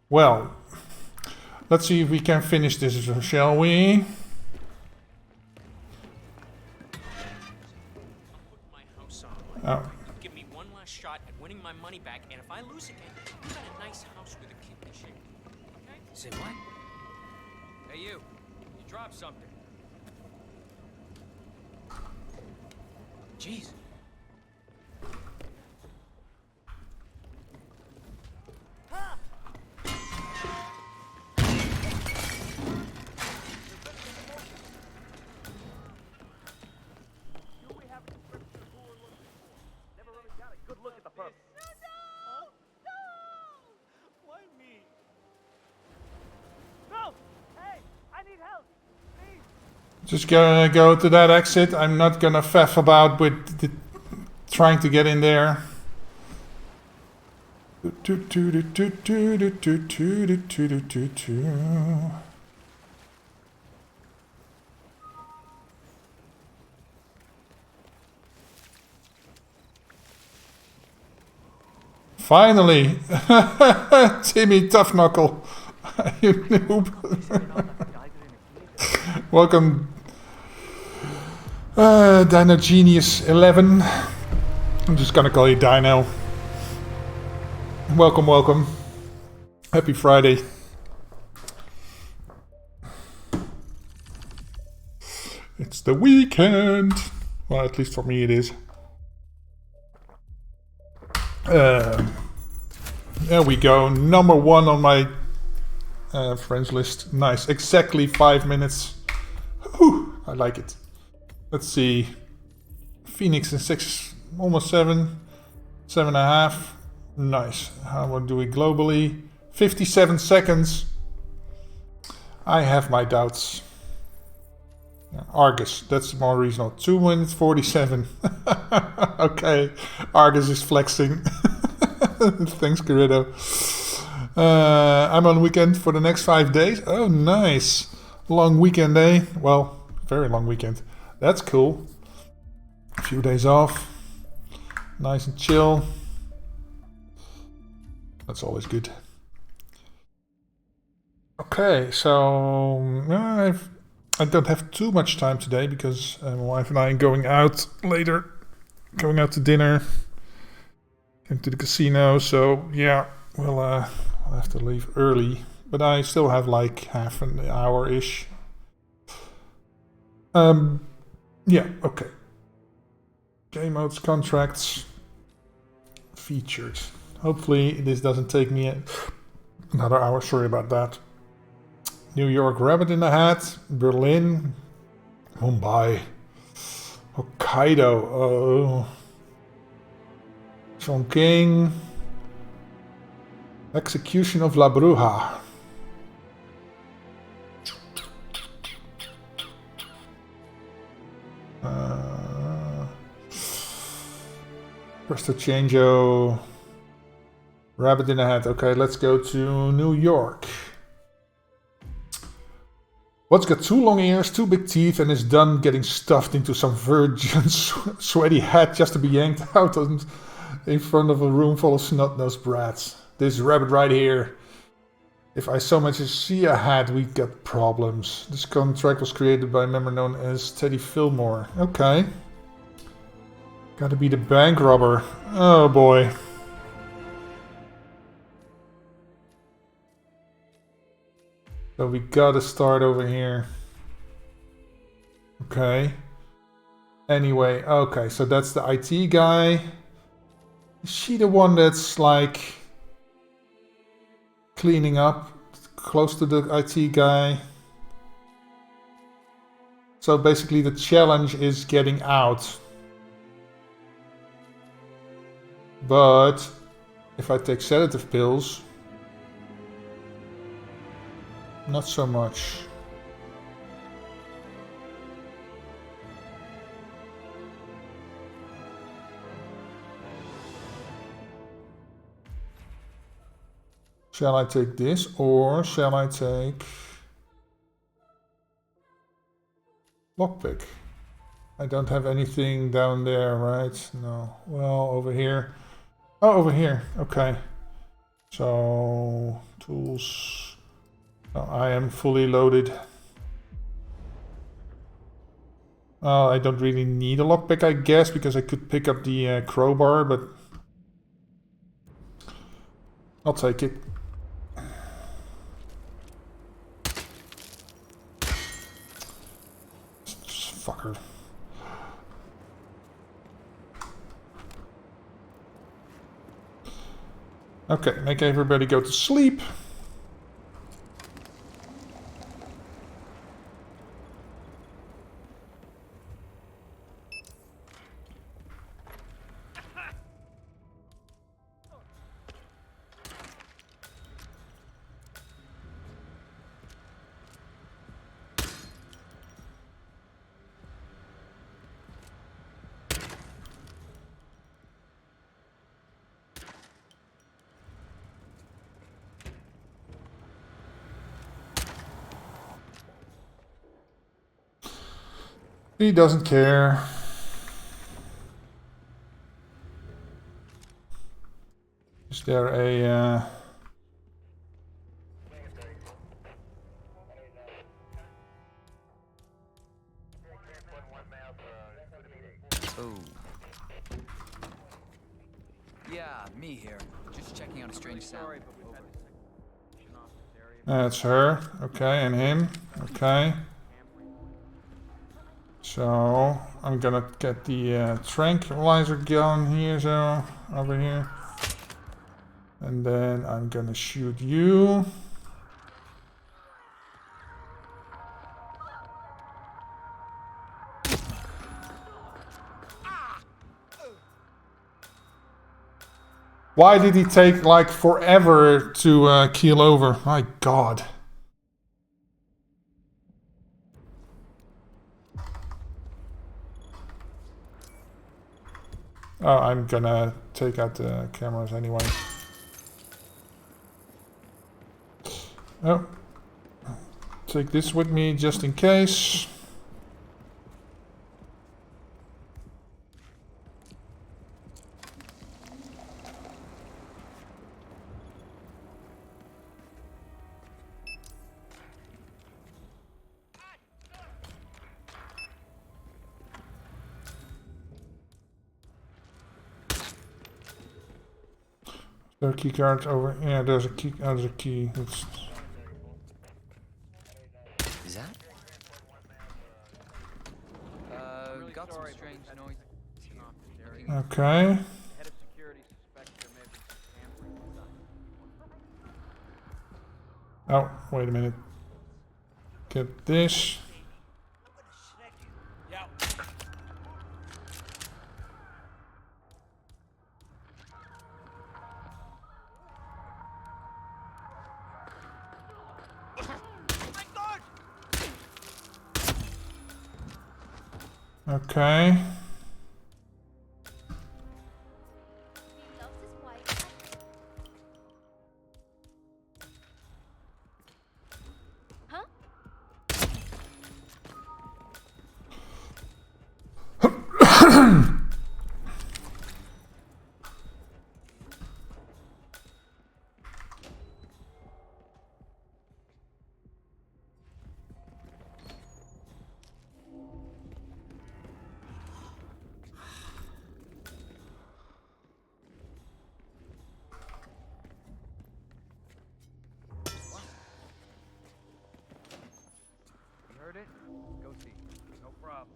Well, let's see if we can finish this, shall we? My house on. Oh. Give me one last shot at winning my money back, and if I lose again, you got a nice house with a kid to share. Okay? Say what? Hey, you dropped something. Jeez. Just gonna go to that exit. I'm not gonna faff about with trying to get in there. Finally! Timmy Tough Knuckle. You noob. Welcome, Dino Genius 11. I'm just gonna call you Dino. Welcome, welcome. Happy Friday. It's the weekend. Well, at least for me it is. There we go. Number 1 on my friends list. Nice. Exactly 5 minutes. Whew, I like it. Let's see. Phoenix in 6, almost 7. 7.5. Nice. How do we globally? 57 seconds. I have my doubts. Yeah, Argus, that's more reasonable. 2 minutes 47. Okay, Argus is flexing. Thanks, Garrido. I'm on weekend for the next 5 days. Oh, nice. Long weekend, eh? Well, very long weekend. That's cool. A few days off. Nice and chill. That's always good. Okay, so I don't have too much time today because my wife and I are going out later. Going out to dinner. Going to the casino, so yeah, we'll have to leave early. But I still have like half an hour-ish. Yeah, okay. Game modes, contracts, featured. Hopefully this doesn't take me another hour, sorry about that. New York, Rabbit in the Hat, Berlin, Mumbai, Hokkaido, oh, Chongqing, Execution of La Bruja. Presto Changeo, Rabbit in the Hat. Okay, let's go to New York. What's got 2 long ears, 2 big teeth, and is done getting stuffed into some virgin sweaty hat just to be yanked out in front of a room full of snot-nosed brats? This rabbit right here. If I so much as see a hat, we got problems. This contract was created by a member known as Teddy Fillmore. Okay. Gotta be the bank robber. Oh boy. So we gotta start over here. Okay. Anyway, okay, so that's the IT guy. Is she the one that's like cleaning up close to the IT guy? So basically the challenge is getting out. But if I take sedative pills, not so much. Shall I take this or shall I take lockpick? I don't have anything down there, right? No. Well, over here. Oh, over here. Okay. So, tools. Oh, I am fully loaded. I don't really need a lockpick, I guess, because I could pick up the crowbar, but I'll take it. Fucker. Okay, make everybody go to sleep. He doesn't care. Is there a... Oh. Yeah, me here. Just checking out a strange sound. That's her. Okay, and him. Okay. So, I'm gonna get the tranquilizer gun here, so, over here. And then I'm gonna shoot you. Why did he take like forever to keel over? My God. Oh, I'm gonna take out the cameras anyway. Oh. Take this with me just in case. There are key cards over. Yeah, there's a key. Oh, there's a key. It's... Is that? Got some strange noise. Okay. Head of security suspects there may have been some tampering inside. Oh, wait a minute. Get this. Okay. You heard it? Go see. No problem.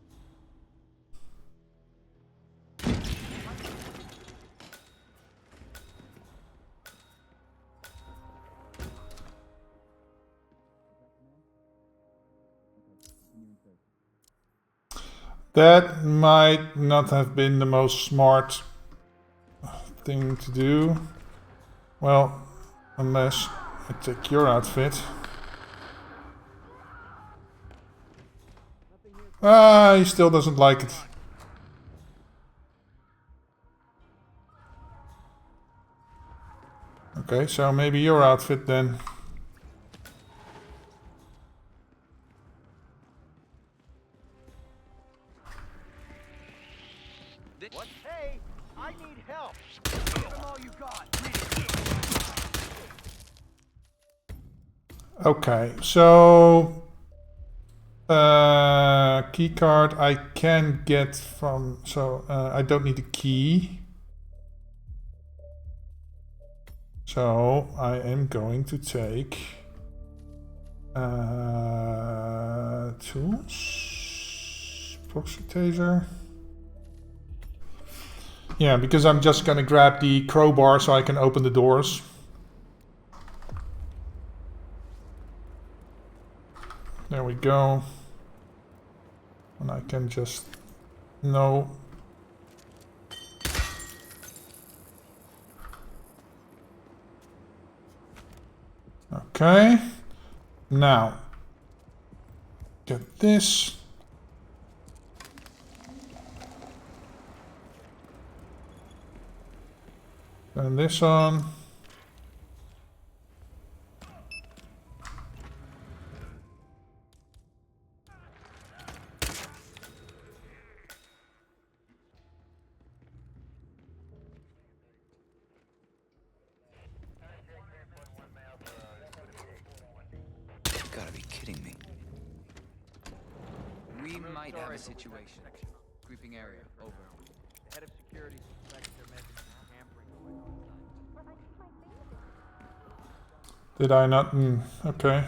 That might not have been the most smart thing to do. Well, unless I take your outfit. Ah, he still doesn't like it. Okay, so maybe your outfit then. What? Hey, I need help. Give them all you got. Okay, so key card I can get from, so I don't need a key. So I am going to take tools, proxy taser. Yeah, because I'm just gonna grab the crowbar so I can open the doors. There we go. And I can just... No. Okay. Now. Get this. Turn this on. Gotta be kidding me. We might have a situation. Creeping area, over. The head of security suspects there may have been some tampering going on inside. Did I not? Okay.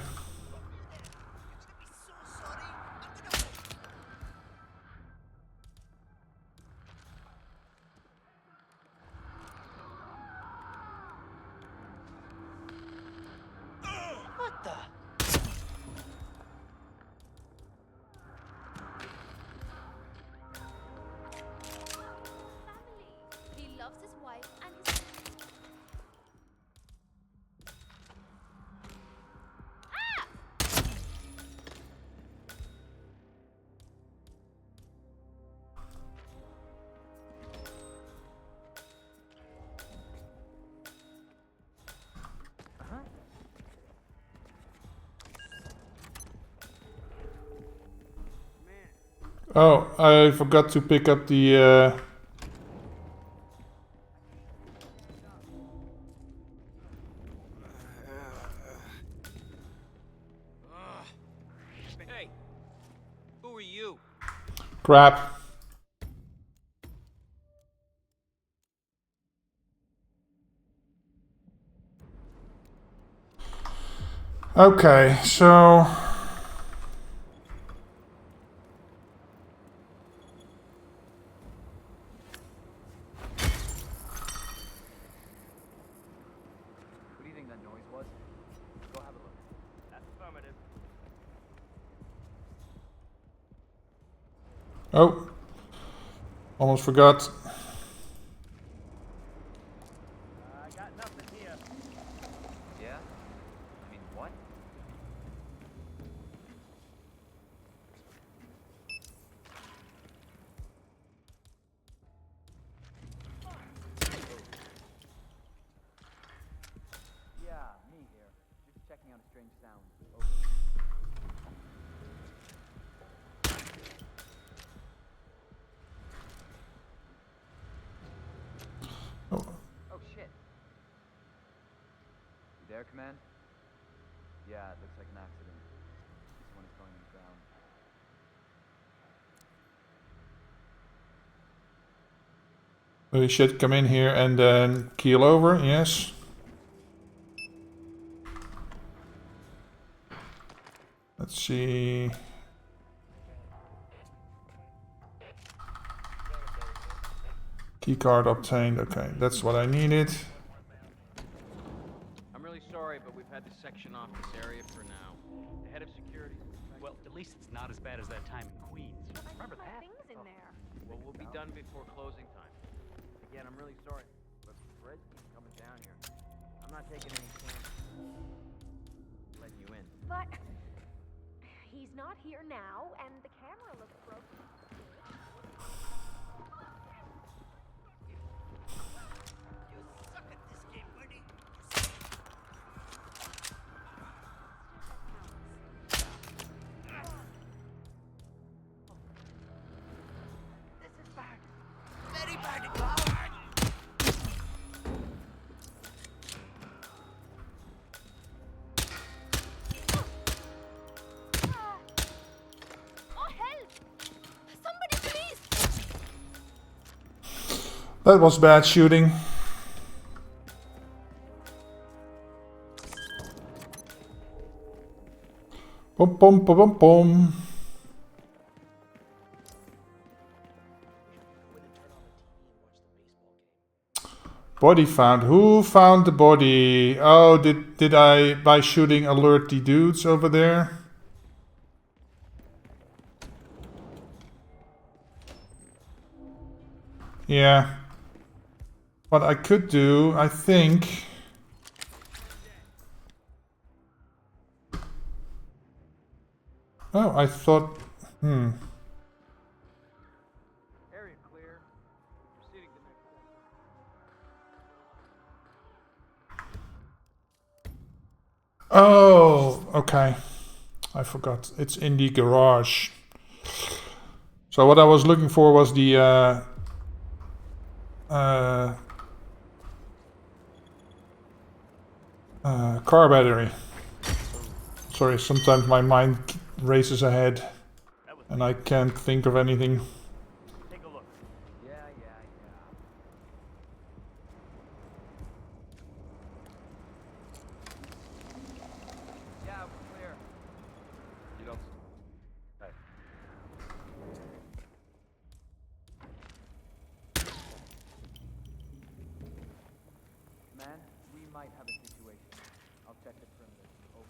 What the? He loves his wife and his Oh, I forgot to pick up the... Hey, who are you? crap. Okay, so... What do you think that noise was? Go have a look. That's affirmative. Oh. Almost forgot. I got nothing here. Yeah? I mean, what? Yeah, me here. Just checking out a strange sound. Over. Oh shit. You there, Command? Yeah, it looks like an accident. This one is going on the ground. We should come in here and then keel over, yes. Let's see. Keycard obtained, okay, that's what I needed. I'm really sorry, but we've had to section off this area for now. The head of security. Well, at least it's not as bad as that time in Queens. Remember that? Things in there. Well, we'll be done before closing time. Again, I'm really sorry, but Fred keeps coming down here. I'm not taking any chances. Letting you in. But he's not here now, and the camera looks broken. You suck at this game, buddy. This is bad. Very bad. Oh, help! Somebody please! That was bad shooting. Boom, boom, boom, boom, boom. Body found. Who found the body? Oh, did I, by shooting, alert the dudes over there? Yeah. What I could do, I think... Oh, I thought... Area clear. Proceeding to next step. Oh, okay. I forgot. It's in the garage. So what I was looking for was the car battery. Sorry, sometimes my mind races ahead and I can't think of anything. Take a look. Yeah. Yeah, we're clear. You don't. Hey. Man, we might have a situation. I'll check the perimeter. Over.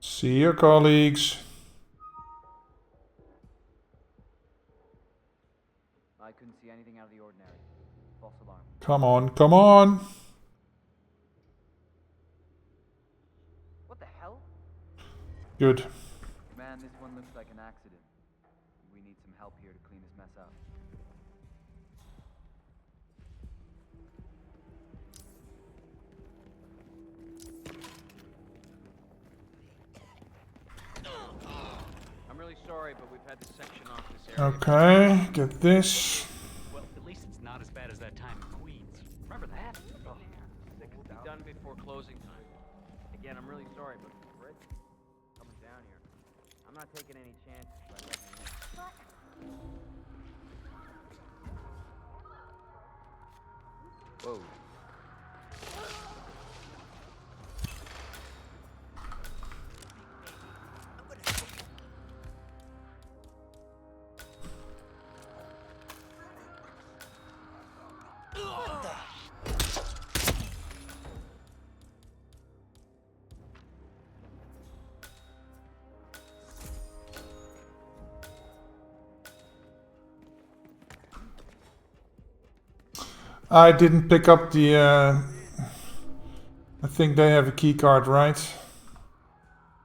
See your colleagues. I couldn't see anything out of the ordinary. False alarm. Come on, come on. What the hell? Good. Man, this one looks like an accident. We need some help here to clean this mess up. sorry, but we've had to section off this area. Okay, get this. Well, at least it's not as bad as that time in Queens. Remember that? Oh, It will be done before closing time. Again, I'm really sorry, but Fred, coming down here. I'm not taking any chances by letting you in. Whoa. I didn't pick up the... I think they have a key card, right?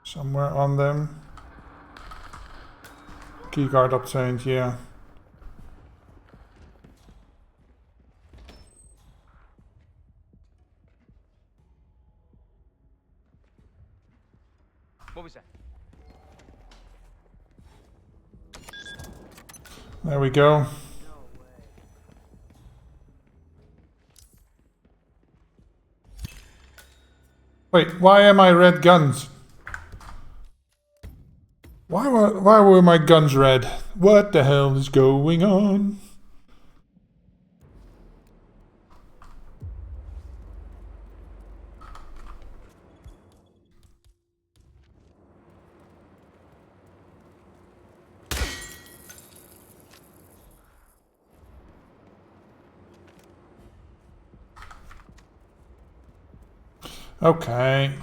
Somewhere on them. Key card obtained, yeah. What was that? There we go. Wait, why am I red guns? Why were my guns red? What the hell is going on? Okay.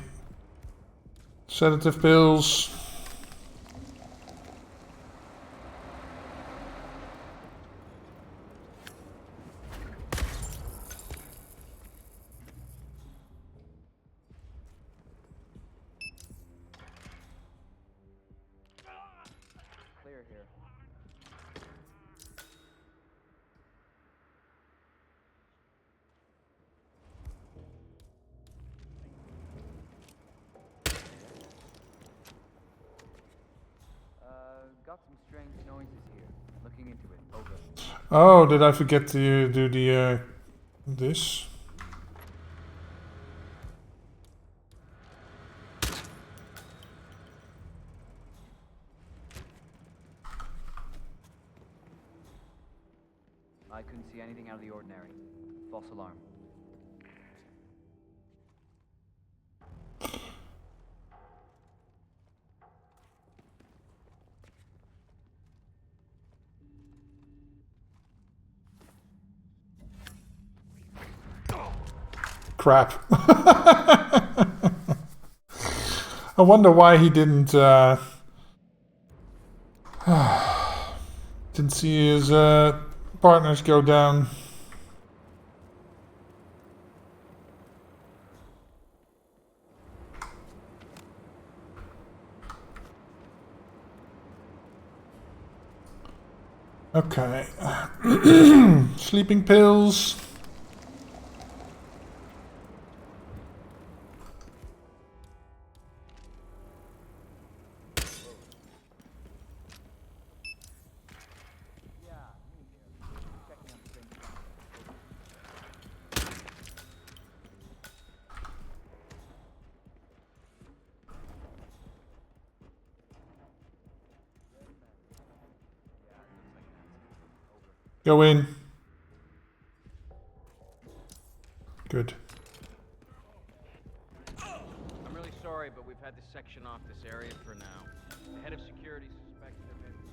Sedative pills. Clear here. Got some strange noises here. Looking into it. Over. Oh, did I forget to do the this? I couldn't see anything out of the ordinary. False alarm. Crap. I wonder why he didn't didn't see his partners go down. Okay. Sleeping pills. Go in. Good. I'm really sorry, but we've had to section off this area for now. The head of security suspects there may be...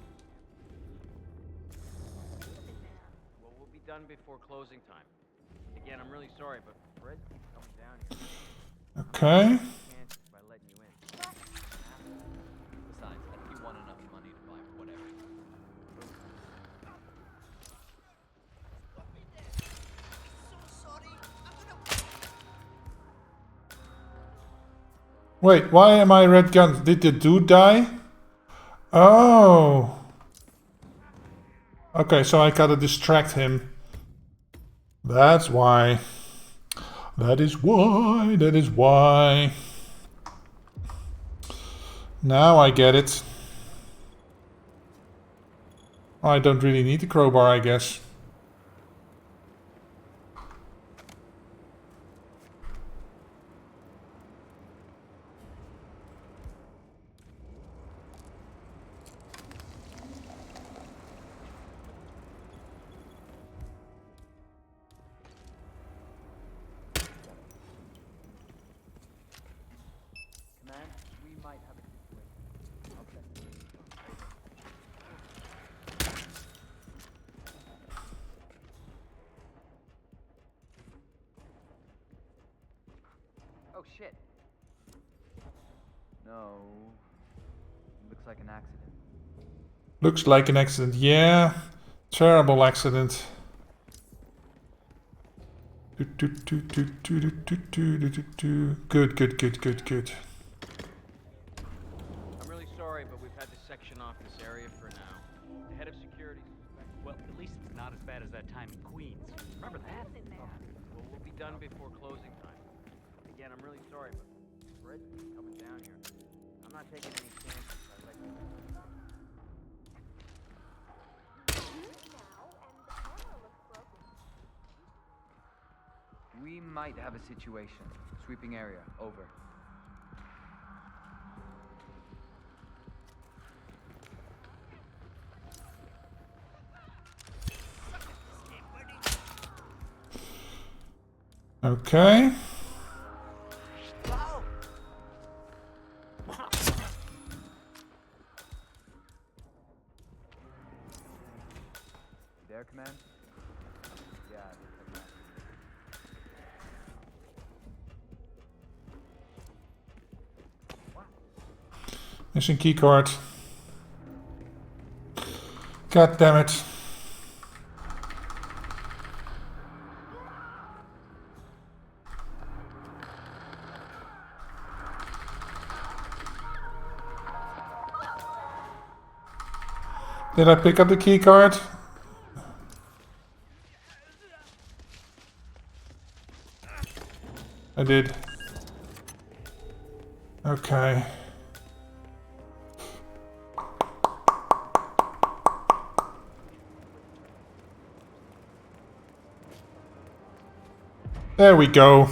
Well, we'll be done before closing time. Again, I'm really sorry, but Fred keeps coming down here. Okay. Chances by letting you in. Besides, I think you want enough money to buy whatever. Wait, why am I red guns? Did the dude die? Oh. Okay, so I gotta distract him. That's why. That is why. That is why. Now I get it. I don't really need the crowbar, I guess. Command, we might have a situation. Okay. Oh shit. No. Looks like an accident. Looks like an accident. Yeah. Terrible accident. Good, good, good, good, good. I'm really sorry, but we've had to section off this area for now. The head of security suspects... Well, at least it's not as bad as that time in Queens. Remember that? Well, we'll be done before closing time. Again, I'm really sorry, but Fred's coming down here. I'm not taking any chances. I let you know. We might have a situation. Sweeping area. Over. Okay. There, Command? Yeah, it looks like that. Missing keycard. God damn it. Did I pick up the keycard? I did. Okay. There we go.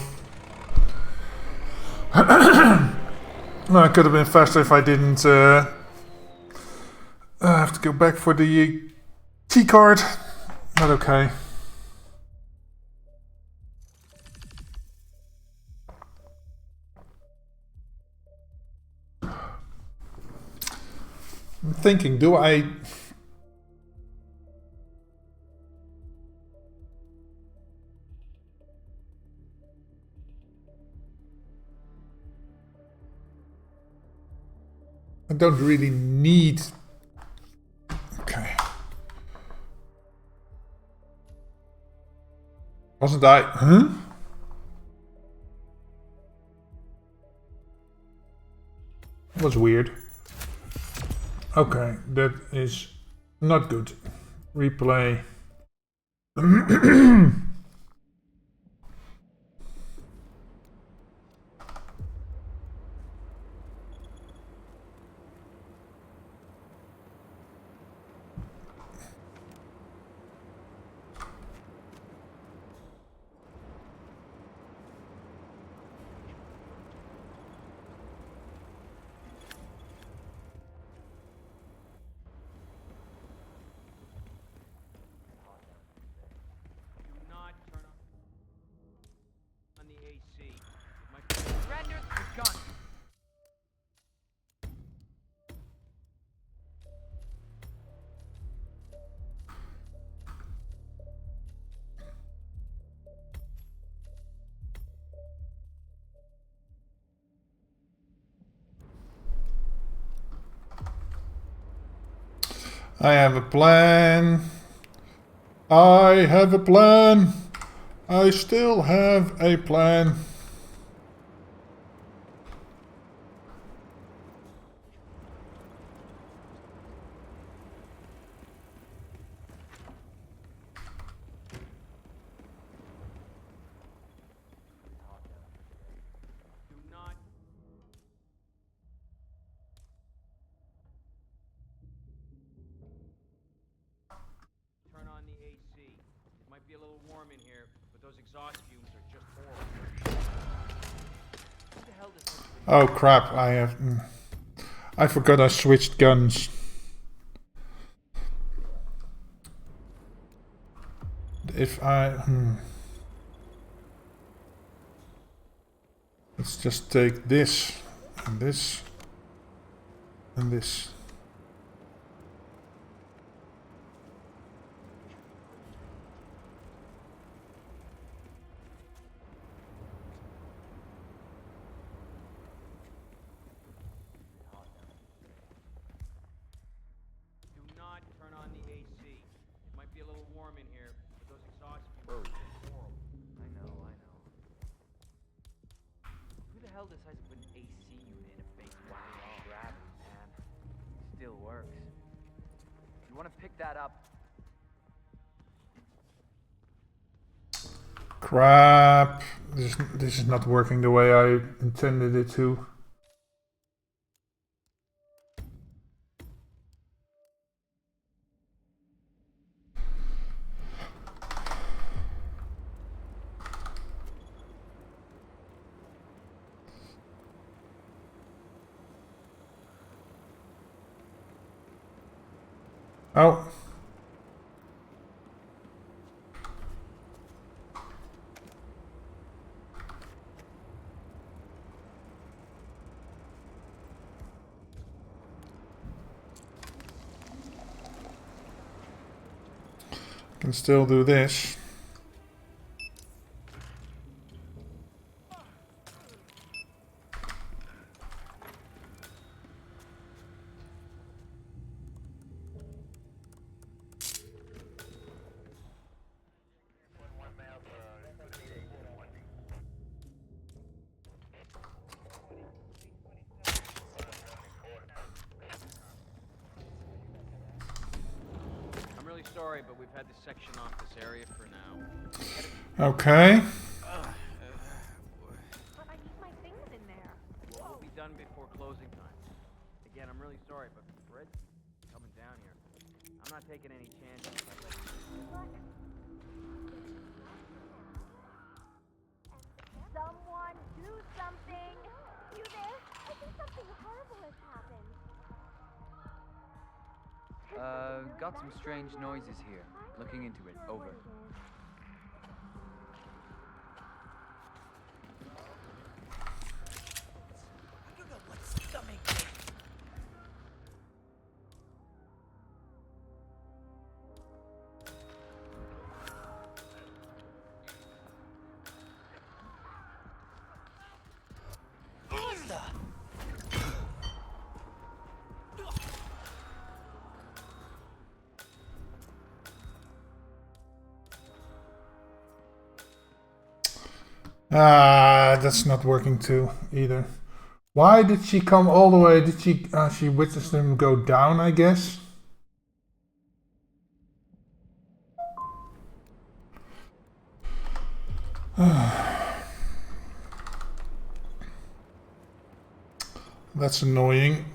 Well, it could have been faster if I didn't have to go back for the key card. But okay. I'm thinking, do I... I don't really need... Okay. Wasn't I... Huh? That was weird. Okay, that is not good. Replay. Do not turn on the AC. Surrender the gun. I have a plan. I have a plan. I still have a plan. Do not. might be a little warm in here, but those exhaust fumes are just horrible. Who the hell does this? Oh crap! I forgot I switched guns. If let's just take this and this and this. Do not turn on the AC. It might be a little warm in here, but those exhaust fumes are just horrible. I know. Who the hell decides to put an AC unit in a base? Wow, grab it, man. Still works. You want to pick that up? Crap! This is not working the way I intended it to. Oh. Can still do this. I'm really sorry, but we've had to section off this area for now. Okay. But I need my things in there. Well, we'll be done before closing time. Again, I'm really sorry, but Fred's coming down here. I'm not taking any chances. Someone do something! You there? I think something horrible has happened. Got some strange noises here. Looking into it. Over. I don't know what's stomach me. That's not working too either. Why did she come all the way? Did she? She witnessed him go down, I guess. That's annoying.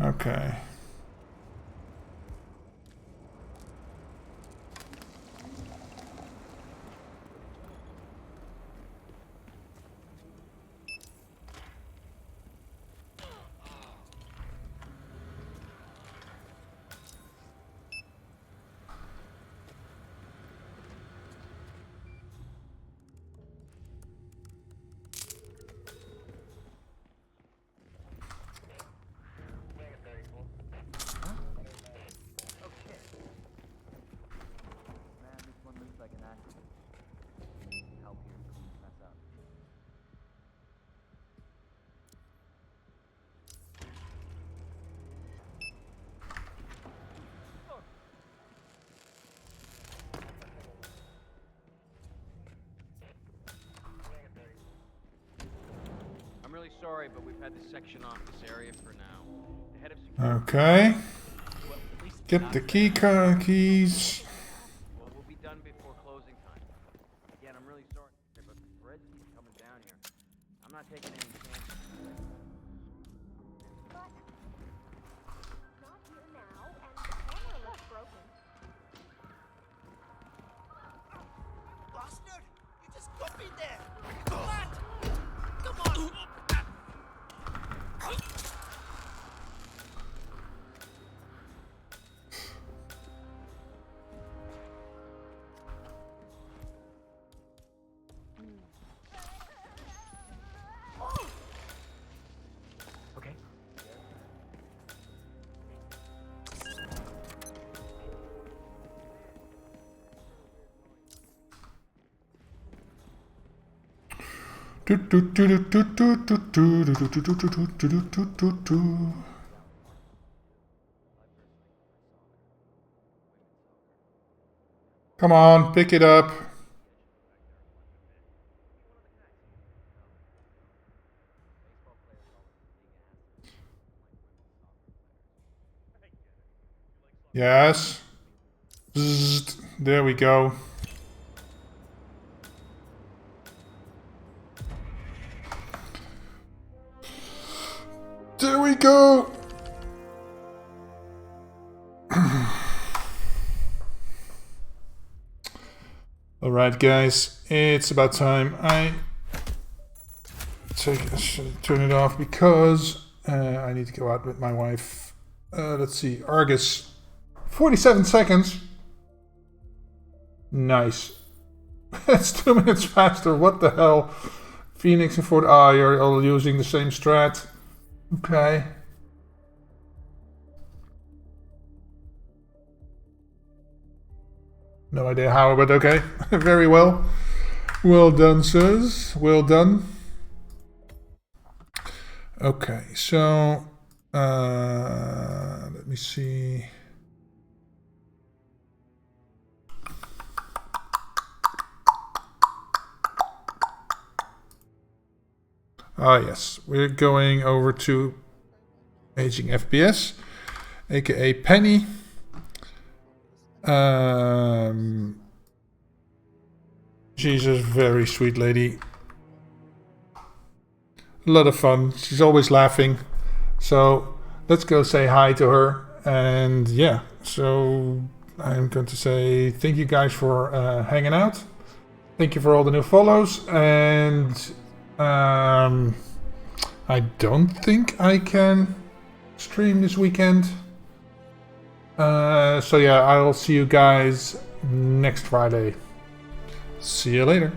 Okay. I'm really sorry, but we've had to section off this area for now. The head of security. Okay. Get the keys. Well, we'll be done before closing time. Again, I'm really sorry, but Fred's coming down here. I'm not taking any chances. Come on, pick it up. Yes. Zzzt. There we go. There we go. Alright guys, it's about time I turn it off because I need to go out with my wife. Let's see, Argus. 47 seconds. Nice. It's 2 minutes faster, what the hell? Phoenix and Fort... Ah, you're all using the same strat. Okay. No idea how, but okay. Very well. Well done, sirs. Well done. Okay, so... let me see... Ah, yes. We're going over to Aging FPS, aka Penny. She's a very sweet lady. A lot of fun. She's always laughing. So let's go say hi to her. And yeah, so I'm going to say thank you guys for hanging out. Thank you for all the new follows. And I don't think I can stream this weekend. So yeah, I'll see you guys next Friday. See you later.